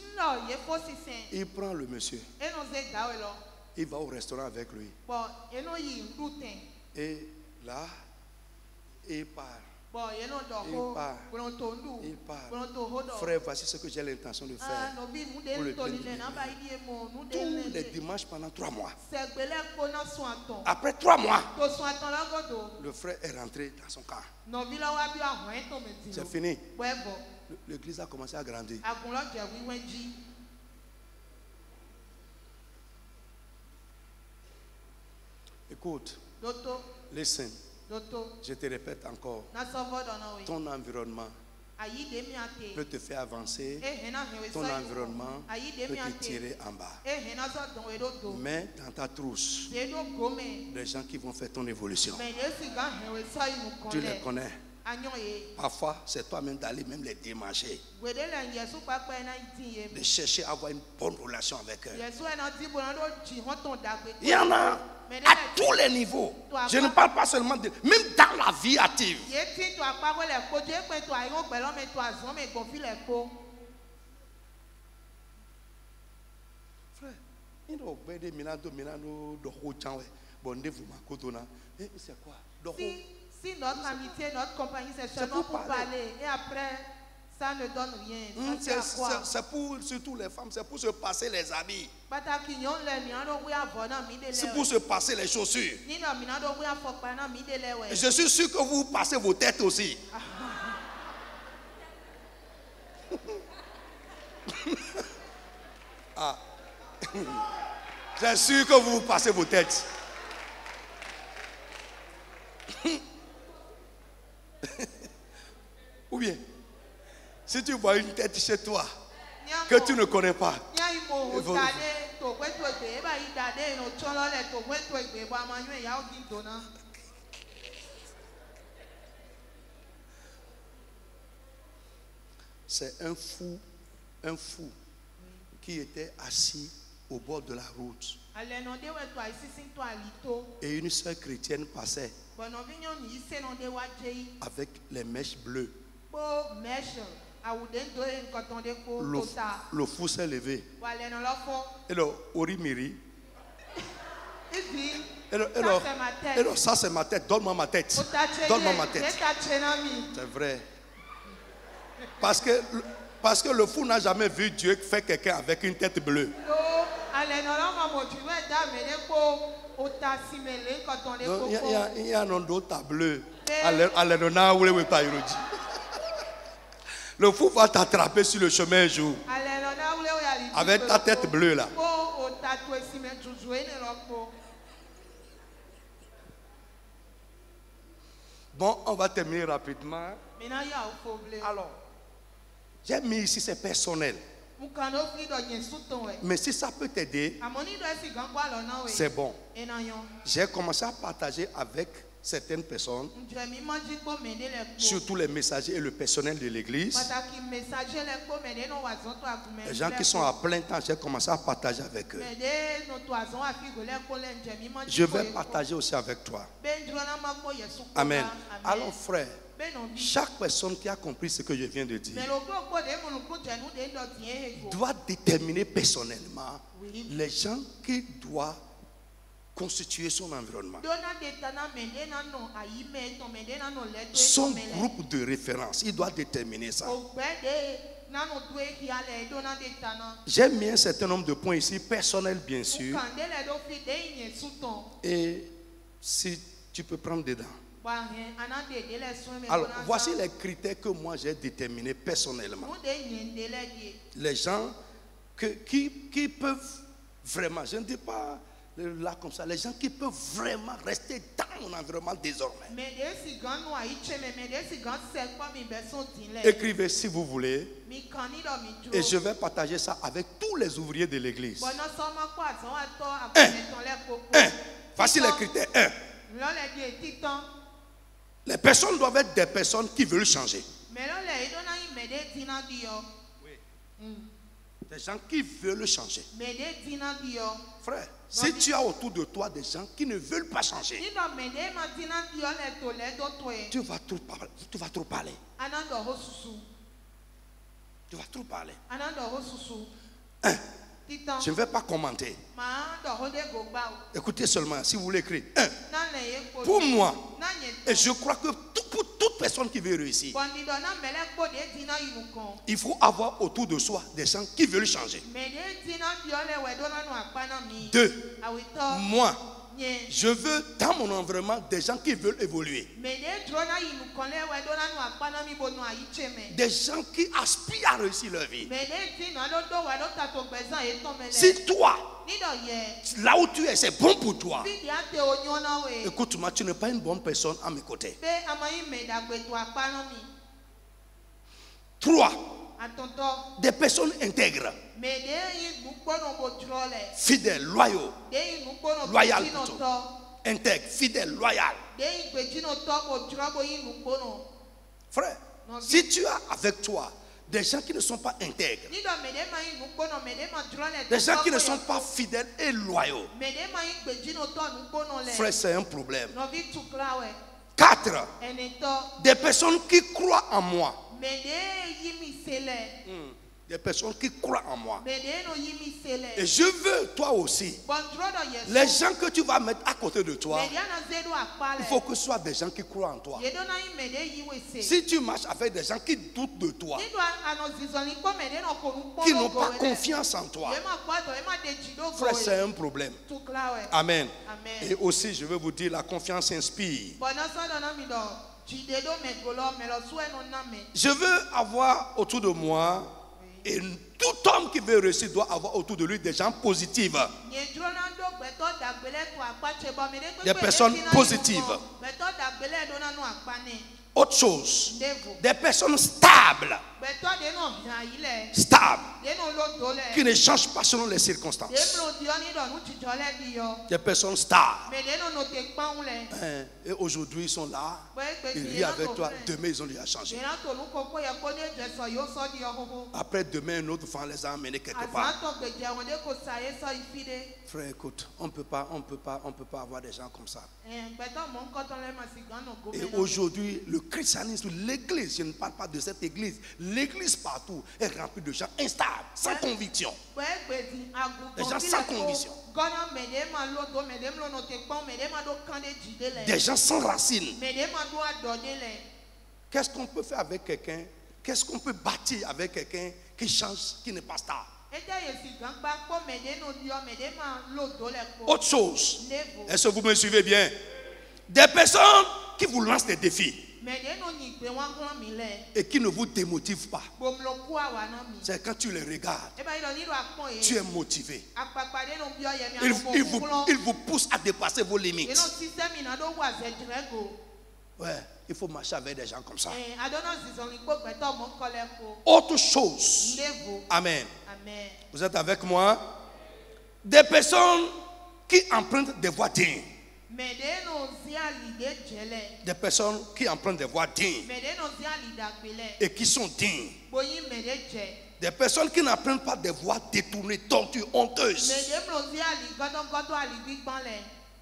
il prend le monsieur. Il va au restaurant avec lui. Et là, il part. Il part. Frère, voici ce que j'ai l'intention de faire. Tous les dimanches pendant 3 mois. Après 3 mois, le frère est rentré dans son camp. C'est fini. L'église a commencé à grandir. Écoute, listen, je te répète encore, ton environnement peut te faire avancer, ton environnement peut te tirer en bas. Mais dans ta trousse, les gens qui vont faire ton évolution, tu les connais. Parfois, c'est toi-même d'aller même les démarcher, de chercher à avoir une bonne relation avec eux. Il y en a à tous les niveaux. Je ne parle pas seulement de... Même dans la vie active. Frère, c'est quoi? Si notre amitié, notre compagnie, c'est seulement pour parler et après, ça ne donne rien. C'est pour, surtout les femmes, c'est pour se passer les habits. C'est pour se passer les chaussures. Je suis sûr que vous passez vos têtes aussi. Ah. C'est sûr que vous passez vos têtes. Ou bien, si tu vois une tête chez toi que tu ne connais pas, c'est un fou qui était assis au bord de la route. Et une sœur chrétienne passait avec les mèches bleues. Le fou s'est levé. Et le Orimiri. Et le ça c'est ma tête. Donne-moi ma tête. Donne-moi ma tête. C'est vrai. Parce que le fou n'a jamais vu Dieu faire quelqu'un avec une tête bleue. Il y a un autre bleu. Le fou va t'attraper sur le chemin un jour. Avec ta tête bleue là. Bon, on va terminer rapidement. Alors, j'ai mis ici, c'est personnel. Mais si ça peut t'aider, c'est bon. J'ai commencé à partager avec certaines personnes, surtout les messagers et le personnel de l'église. Les gens qui sont à plein temps, j'ai commencé à partager avec eux. Je vais partager aussi avec toi. Amen. Alors frère, chaque personne qui a compris ce que je viens de dire doit déterminer personnellement les gens qui doivent constituer son environnement, son groupe de référence. Il doit déterminer ça. J'ai mis un certain nombre de points ici, personnels bien sûr. Et si tu peux prendre dedans. Alors, voici les critères que moi j'ai déterminés personnellement. Les gens qui peuvent vraiment, je ne dis pas là comme ça, les gens qui peuvent vraiment rester dans mon environnement désormais. Écrivez si vous voulez. Et je vais partager ça avec tous les ouvriers de l'église. Voici les critères. Les personnes doivent être des personnes qui veulent changer. Des gens qui veulent changer. Frère, si tu as autour de toi des gens qui ne veulent pas changer, tu vas trop parler. Tu vas trop parler. Je ne vais pas commenter. Écoutez seulement, si vous voulez écrire. Pour moi, et je crois que pour toute personne qui veut réussir, il faut avoir autour de soi des gens qui veulent changer. 2. Moi, je veux dans mon environnement des gens qui veulent évoluer. Des gens qui aspirent à réussir leur vie. Si toi, là où tu es, c'est bon pour toi, écoute-moi, tu n'es pas une bonne personne à mes côtés. 3. Des personnes intègres, fidèles, loyaux, loyales plutôt, intègres, fidèles, loyales. Frère, si tu as avec toi des gens qui ne sont pas intègres, des gens qui ne sont pas fidèles et loyaux, frère, c'est un problème. 4. Des personnes qui croient en moi. Des personnes qui croient en moi. Et je veux toi aussi, les gens que tu vas mettre à côté de toi, il faut que ce soit des gens qui croient en toi. Si tu marches avec des gens qui doutent de toi, qui n'ont pas confiance en toi, frère, c'est un problème. Amen. Et aussi, je veux vous dire, la confiance inspire. Je veux avoir autour de moi, et tout homme qui veut réussir doit avoir autour de lui des gens positifs. Des personnes positives. Autre chose, des personnes stables. Stables. Qui ne changent pas selon les circonstances. Des personnes stables. Et aujourd'hui ils sont là, ils rient avec toi. Demain ils ont déjà changé. Après demain un autre vent les a amenés quelque part. Frère, écoute, on peut pas avoir des gens comme ça. Et aujourd'hui, le christianisme, l'église, je ne parle pas de cette église, l'église partout est remplie de gens instables, sans conviction. Des gens sans conviction. Des gens sans racines. Qu'est-ce qu'on peut faire avec quelqu'un? Qu'est-ce qu'on peut bâtir avec quelqu'un qui change, qui n'est pas stable? Autre chose. Est-ce que vous me suivez bien? Des personnes qui vous lancent des défis et qui ne vous démotivent pas. C'est quand tu les regardes, tu es motivé. Ils vous poussent à dépasser vos limites. Ouais, il faut marcher avec des gens comme ça. Autre chose. Amen. Vous êtes avec moi? Des personnes qui empruntent des voies dignes. Des personnes qui empruntent des voies dignes et qui sont dignes. Des personnes qui n'empruntent pas des voies détournées, tortues, honteuses.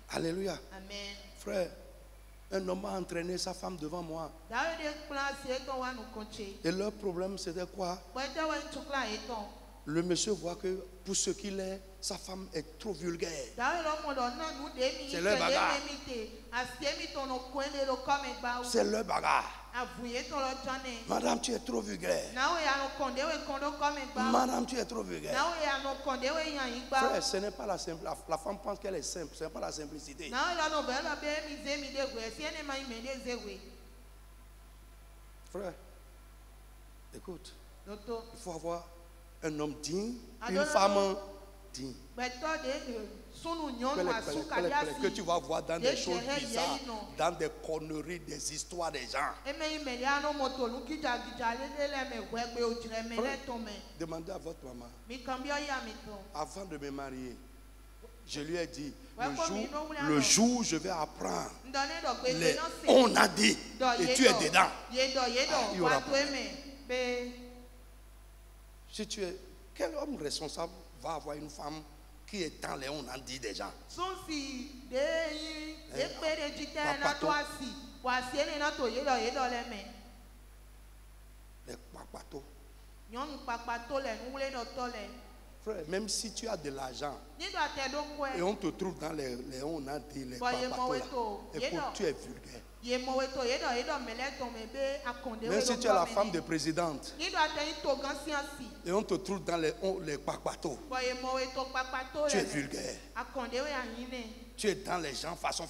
Alléluia. Amen. Frère, un homme a entraîné sa femme devant moi. Et leur problème c'était quoi? Le monsieur voit que pour ce qu'il est, sa femme est trop vulgaire. C'est leur bagarre. C'est leur bagarre. Madame, tu es trop vulgaire. Madame, tu es trop vulgaire. Frère, ce n'est pas la simplicité. La femme pense qu'elle est simple. Ce n'est pas la simplicité. Frère, écoute. Il faut avoir un homme digne, une femme digne. Que tu vas voir dans des choses bizarres, dans des conneries, des histoires des gens. Demandez à votre maman. Avant de me marier, je lui ai dit, le jour où je vais apprendre, on a dit, et tu es dedans. Il y aura pas. Si tu es, quel homme responsable va avoir une femme qui est dans les on a dit des gens? Les papatos. Frère, même si tu as de l'argent et on te trouve dans les on a dit les papatos là, écoute, tu es vulgaire. Même si tu es la femme de présidente et on te trouve dans les papatos, tu es vulgaire. Tu es dans les gens façon.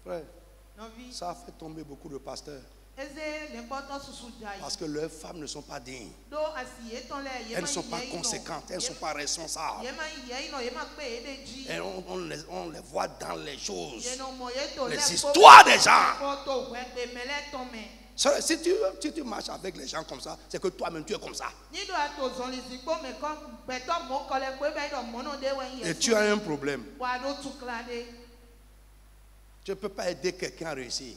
Frère, ça a fait tomber beaucoup de pasteurs. Parce que leurs femmes ne sont pas dignes. Elles ne sont pas conséquentes. Elles ne sont pas responsables. Et on les voit dans les choses, les histoires des gens. Si tu marches avec les gens comme ça, c'est que toi-même tu es comme ça. Et tu as un problème. Tu ne peux pas aider quelqu'un à réussir.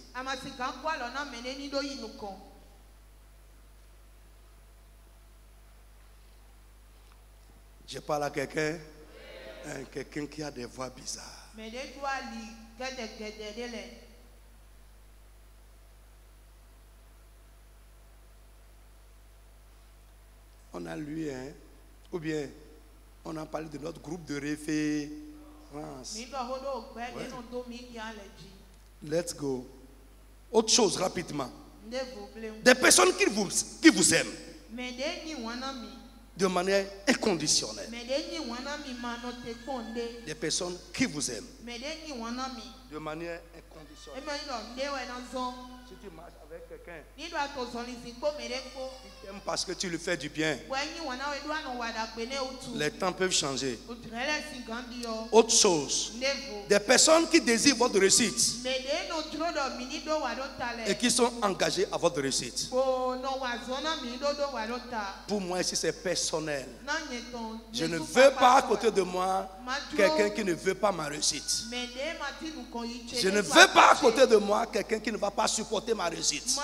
Je parle à quelqu'un, quelqu'un qui a des voix bizarres. On a lu, ou bien on a parlé de notre groupe de référence. Ouais. Let's go. Autre chose rapidement. Des personnes qui vous aiment de manière inconditionnelle. Des personnes qui vous aiment de manière inconditionnelle. Si tu marches avec quelqu'un qui t'aime parce que tu lui fais du bien, les temps peuvent changer. Autre chose, des personnes qui désirent votre réussite et qui sont engagées à votre réussite. Pour moi ici c'est personnel. Je ne veux pas à côté de moi quelqu'un qui ne veut pas ma réussite. Je ne veux pas à côté de moi quelqu'un qui ne va pas supporter ma réussite.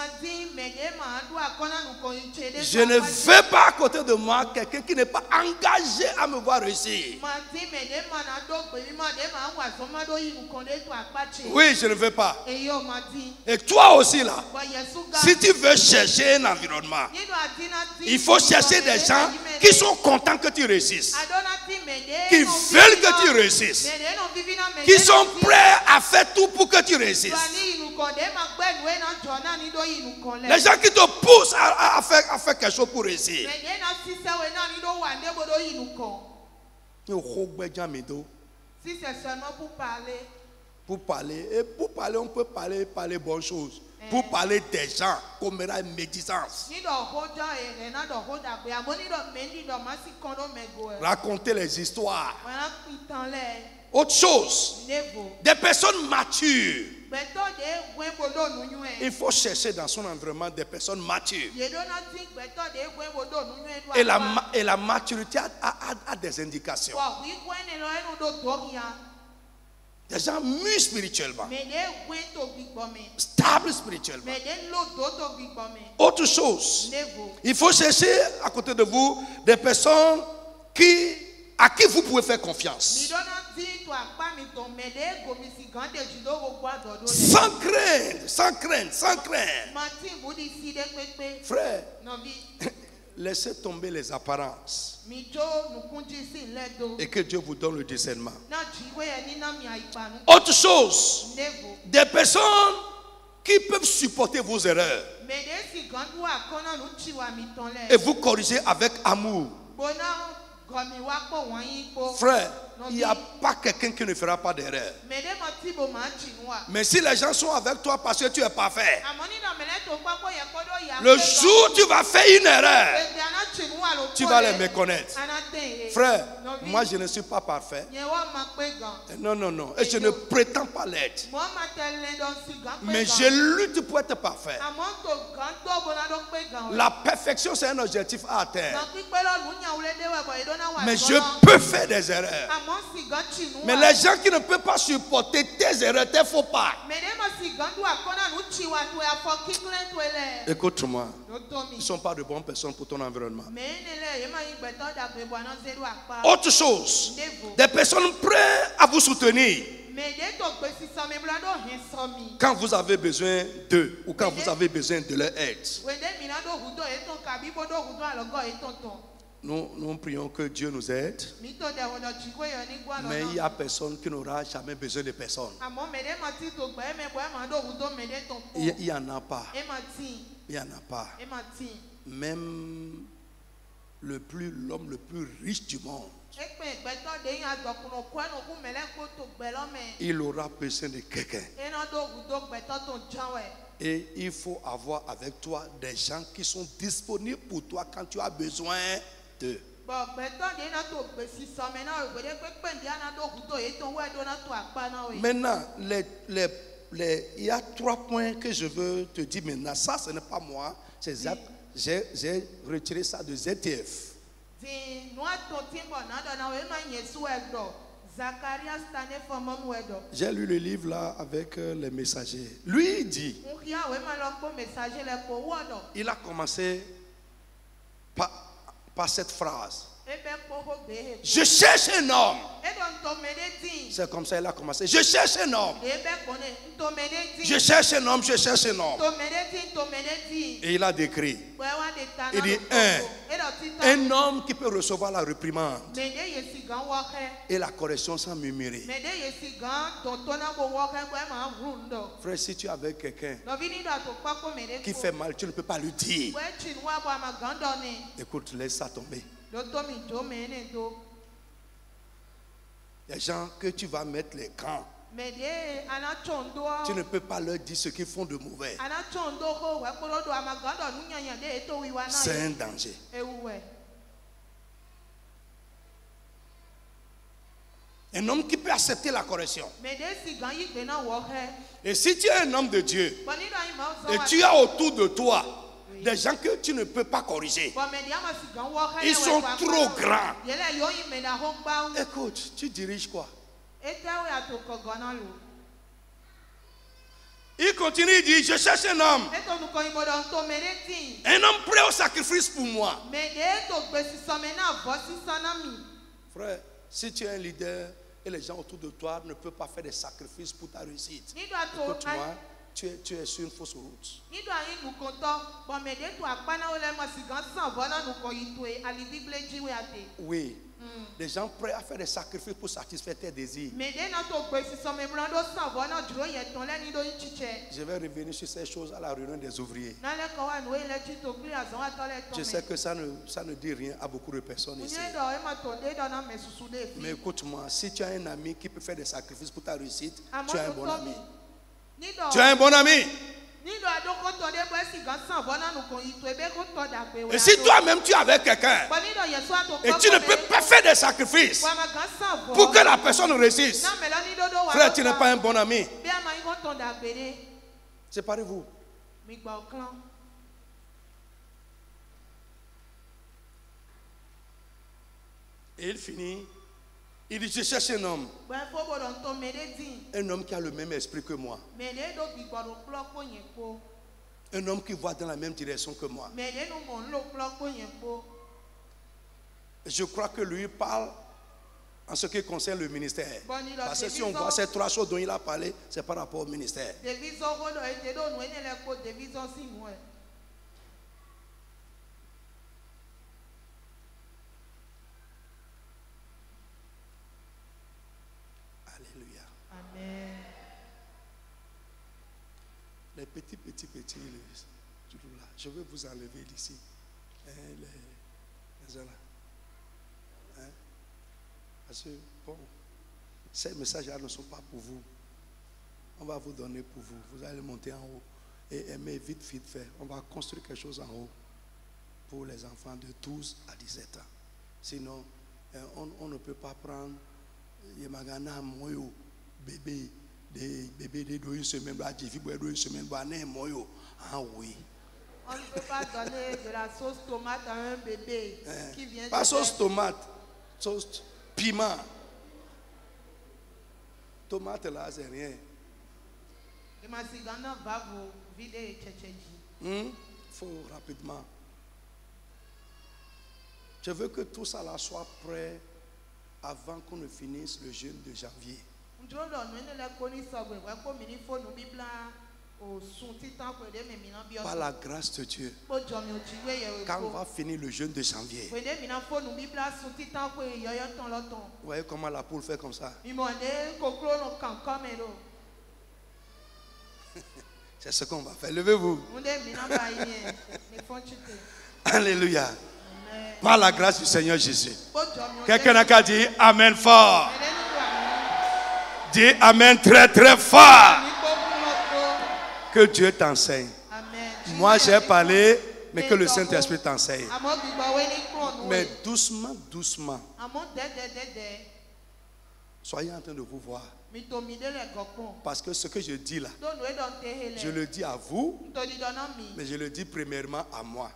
Je ne veux pas à côté de moi quelqu'un qui n'est pas engagé à me voir réussir. Oui, je ne veux pas. Et toi aussi là, si tu veux chercher un environnement, il faut chercher des gens qui sont contents que tu réussisses, qui veulent que tu réussisses, qui sont prêts à faire tout pour que tu réussisses. Les gens qui te poussent à faire quelque chose pour réussir. Si c'est seulement pour parler. Pour parler, on peut parler bonnes choses. Pour parler des gens, comme la médisance. Raconter les histoires. Autre chose, des personnes matures. Il faut chercher dans son environnement des personnes matures. Et la maturité a des indications. Des gens mûrs spirituellement, stables spirituellement. Autre chose, il faut chercher à côté de vous des personnes à qui vous pouvez faire confiance. Sans crainte, sans crainte, sans crainte. Frère, laissez tomber les apparences et que Dieu vous donne le discernement. Autre chose, des personnes qui peuvent supporter vos erreurs et vous corriger avec amour. Frère, il n'y a pas quelqu'un qui ne fera pas d'erreur. Mais si les gens sont avec toi parce que tu es parfait, le jour où tu vas faire une erreur, tu vas les méconnaître. Frère, moi je ne suis pas parfait. Non, non, non. Et je ne prétends pas l'être. Mais je lutte pour être parfait. La perfection, c'est un objectif à atteindre. Mais je peux faire des erreurs. Mais les gens qui ne peuvent pas supporter tes erreurs, tes faux pas. Écoute-moi, ils ne sont pas de bonnes personnes pour ton environnement. Autre chose, des personnes prêtes à vous soutenir quand vous avez besoin d'eux ou quand vous avez besoin de leur aide. Nous prions que Dieu nous aide, mais il n'y a personne qui n'aura jamais besoin de personne. Il n'y en a pas. Il n'y en a pas. Même l'homme le plus riche du monde, il aura besoin de quelqu'un. Et il faut avoir avec toi des gens qui sont disponibles pour toi quand tu as besoin d'eux. Maintenant, il y a 3 points que je veux te dire maintenant. Ça, ce n'est pas moi. J'ai retiré ça de ZTF. J'ai lu le livre là avec les messagers. Lui, il dit, il a commencé par cette phrase. Je cherche un homme. C'est comme ça qu'il a commencé. Je cherche un homme. Je cherche un homme, je cherche un homme. Et il a décrit. Il dit un homme qui peut recevoir la réprimande et la correction sans murmurer. Frère, si tu es avec quelqu'un qui fait mal, tu ne peux pas lui dire. Écoute, laisse ça tomber. Les gens que tu vas mettre les gants, tu ne peux pas leur dire ce qu'ils font de mauvais. C'est un danger. Un homme qui peut accepter la correction. Et si tu es un homme de Dieu et tu as autour de toi des gens que tu ne peux pas corriger, ils sont trop grands. Écoute, tu diriges quoi? Il continue, il dit, je cherche un homme. Un homme prêt au sacrifice pour moi. Frère, si tu es un leader et les gens autour de toi ne peuvent pas faire des sacrifices pour ta réussite, écoute-moi, tu es sur une fausse route. Oui. Les gens prêts à faire des sacrifices pour satisfaire tes désirs. Je vais revenir sur ces choses à la réunion des ouvriers. Je sais que ça ne dit rien à beaucoup de personnes ici. Mais écoute-moi, si tu as un ami qui peut faire des sacrifices pour ta réussite, tu as un bon ami. Tu as un bon ami. Et si toi-même tu es avec quelqu'un et tu ne peux pas faire des sacrifices pour que la personne réussisse, frère, tu n'es pas un bon ami. Séparez-vous. Et il finit. Il dit, je cherche un homme. Un homme qui a le même esprit que moi. Un homme qui voit dans la même direction que moi. Je crois que lui parle en ce qui concerne le ministère. Parce que si on voit ces trois choses dont il a parlé, c'est par rapport au ministère. Les petits, là. Je vais vous enlever d'ici. Les là. Hein? Parce que, bon, ces messages-là ne sont pas pour vous. On va vous donner pour vous. Vous allez monter en haut et aimer vite fait. On va construire quelque chose en haut pour les enfants de 12 à 17 ans. Sinon, on ne peut pas prendre Yemagana Moyo, bébé. Des bébés de une semaine, une semaine, moyo. Ah oui. On ne peut pas donner de la sauce tomate à un bébé qui vient pas sauce tomate, sauce piment. Tomate là, c'est rien. Va vous vider faut rapidement. Je veux que tout ça là soit prêt avant qu'on ne finisse le jeûne de janvier. Par la grâce de Dieu, quand on va finir le jeûne de janvier, vous voyez comment la poule fait comme ça? C'est ce qu'on va faire. Levez-vous. Alléluia. Par la grâce du Seigneur Jésus. Quelqu'un a qu'à dire Amen fort. Dis Amen très très fort. Que Dieu t'enseigne. Moi j'ai parlé, mais que le Saint-Esprit t'enseigne. Mais doucement, doucement. Soyez en train de vous voir. Parce que ce que je dis là, je le dis à vous, mais je le dis premièrement à moi.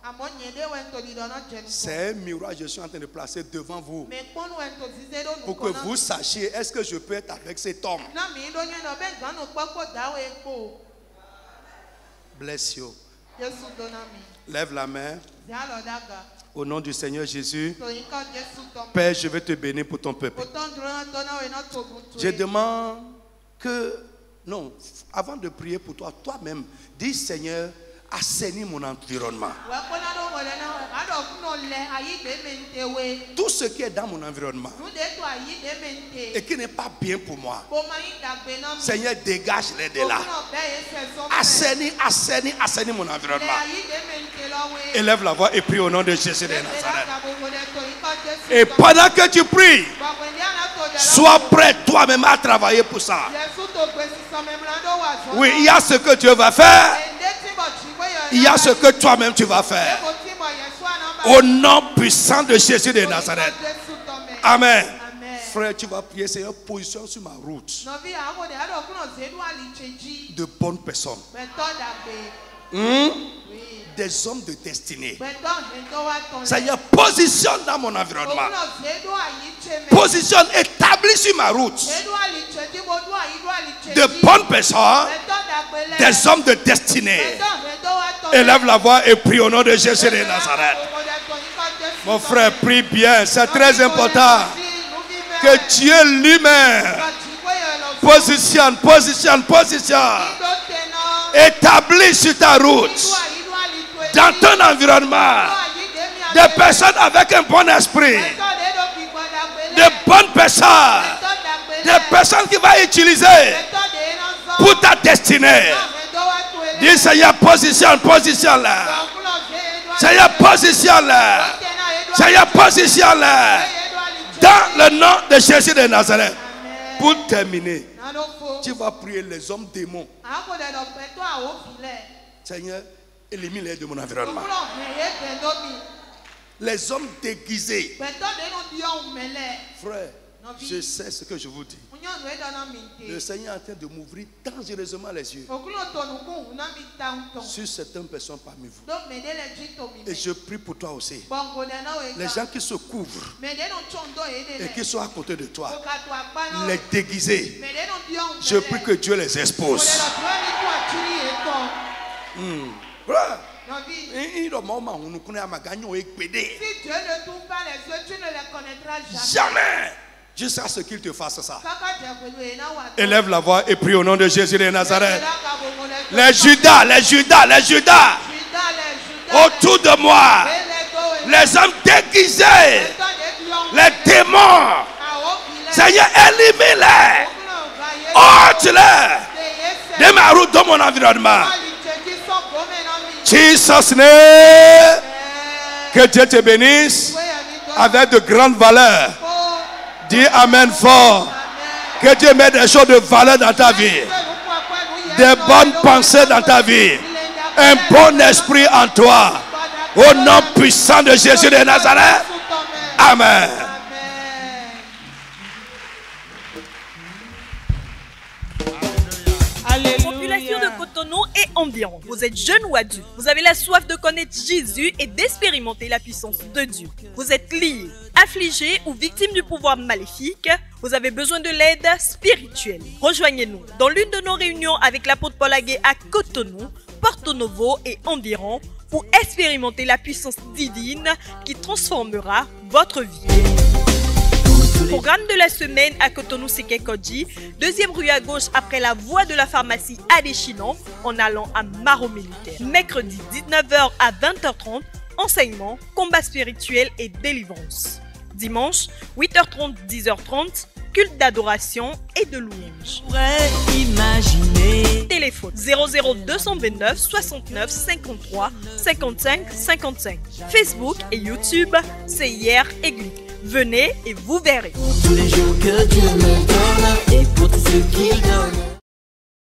C'est un miroir que je suis en train de placer devant vous pour que vous sachiez, est-ce que je peux être avec cet homme? Bless you. Lève la main. Au nom du Seigneur Jésus, Père, je vais te bénir pour ton peuple. Je demande que, non, avant de prier pour toi, toi-même, dis Seigneur, assainis mon environnement. Tout ce qui est dans mon environnement et qui n'est pas bien pour moi, Seigneur, dégage-les de là. Assainis mon environnement. Élève la voix et prie au nom de Jésus de Nazareth. Et pendant que tu pries, sois prêt toi-même à travailler pour ça. Oui, il y a ce que Dieu va faire. Il y a ce que toi-même tu vas faire. Au nom puissant de Jésus de Nazareth. Amen. Frère, tu vas prier, Seigneur, position sur ma route de bonnes personnes. Des hommes de destinée. Seigneur, positionne dans mon environnement. Positionne, établis sur ma route de bonnes personnes des hommes de destinée. Élève la voix et prie au nom de Jésus de Nazareth. Mon frère, prie bien, c'est très important que Dieu lui-même positionne, établit sur ta route, dans ton environnement, des personnes avec un bon esprit, de bonnes personnes, des personnes qui vont utiliser pour ta destinée. Dis Seigneur, positionne-là. Seigneur, positionne-là. Seigneur, positionne-là. Dans le nom de Jésus de Nazareth. Pour terminer, tu vas prier les hommes démons. Seigneur, élimine-les de mon environnement. Les hommes déguisés. Frère, je sais ce que je vous dis. Le Seigneur est en train de m'ouvrir dangereusement les yeux sur certaines personnes parmi vous. Et je prie pour toi aussi. Les gens qui se couvrent et qui sont à côté de toi, les déguisés, je prie que Dieu les expose. Si Dieu ne t'ouvre pas les yeux, tu ne les connaîtras jamais. Jusqu'à ce qu'il te fasse ça. Élève la voix et prie au nom de Jésus de Nazareth. Les Judas autour de moi, les hommes déguisés, les démons, Seigneur, élimine-les, ôte-les de ma route, de mon environnement. Jesus name. Que Dieu te bénisse avec de grandes valeurs. Dis Amen fort. Que Dieu mette des choses de valeur dans ta vie. Des bonnes pensées dans ta vie. Un bon esprit en toi. Au nom puissant de Jésus de Nazareth. Amen. Population de Cotonou et environ. Vous êtes jeune ou adulte. Vous avez la soif de connaître Jésus et d'expérimenter la puissance de Dieu. Vous êtes lié, affligé ou victime du pouvoir maléfique. Vous avez besoin de l'aide spirituelle. Rejoignez-nous dans l'une de nos réunions avec l'apôtre Paul Agué à Cotonou, Porto Novo et environ pour expérimenter la puissance divine qui transformera votre vie. Programme de la semaine à Cotonou Sekekodji, 2e rue à gauche après la voie de la pharmacie Adéchinon en allant à Maro Militaire. Mercredi 19h à 20h30, enseignement, combat spirituel et délivrance. Dimanche 8h30, 10h30, culte d'adoration et de louange. Téléphone 00229 69 53 55 55. Facebook et YouTube, CIR Église. Venez et vous verrez. Tous les jours que Dieu me donne et pour tout ce qu'il donne.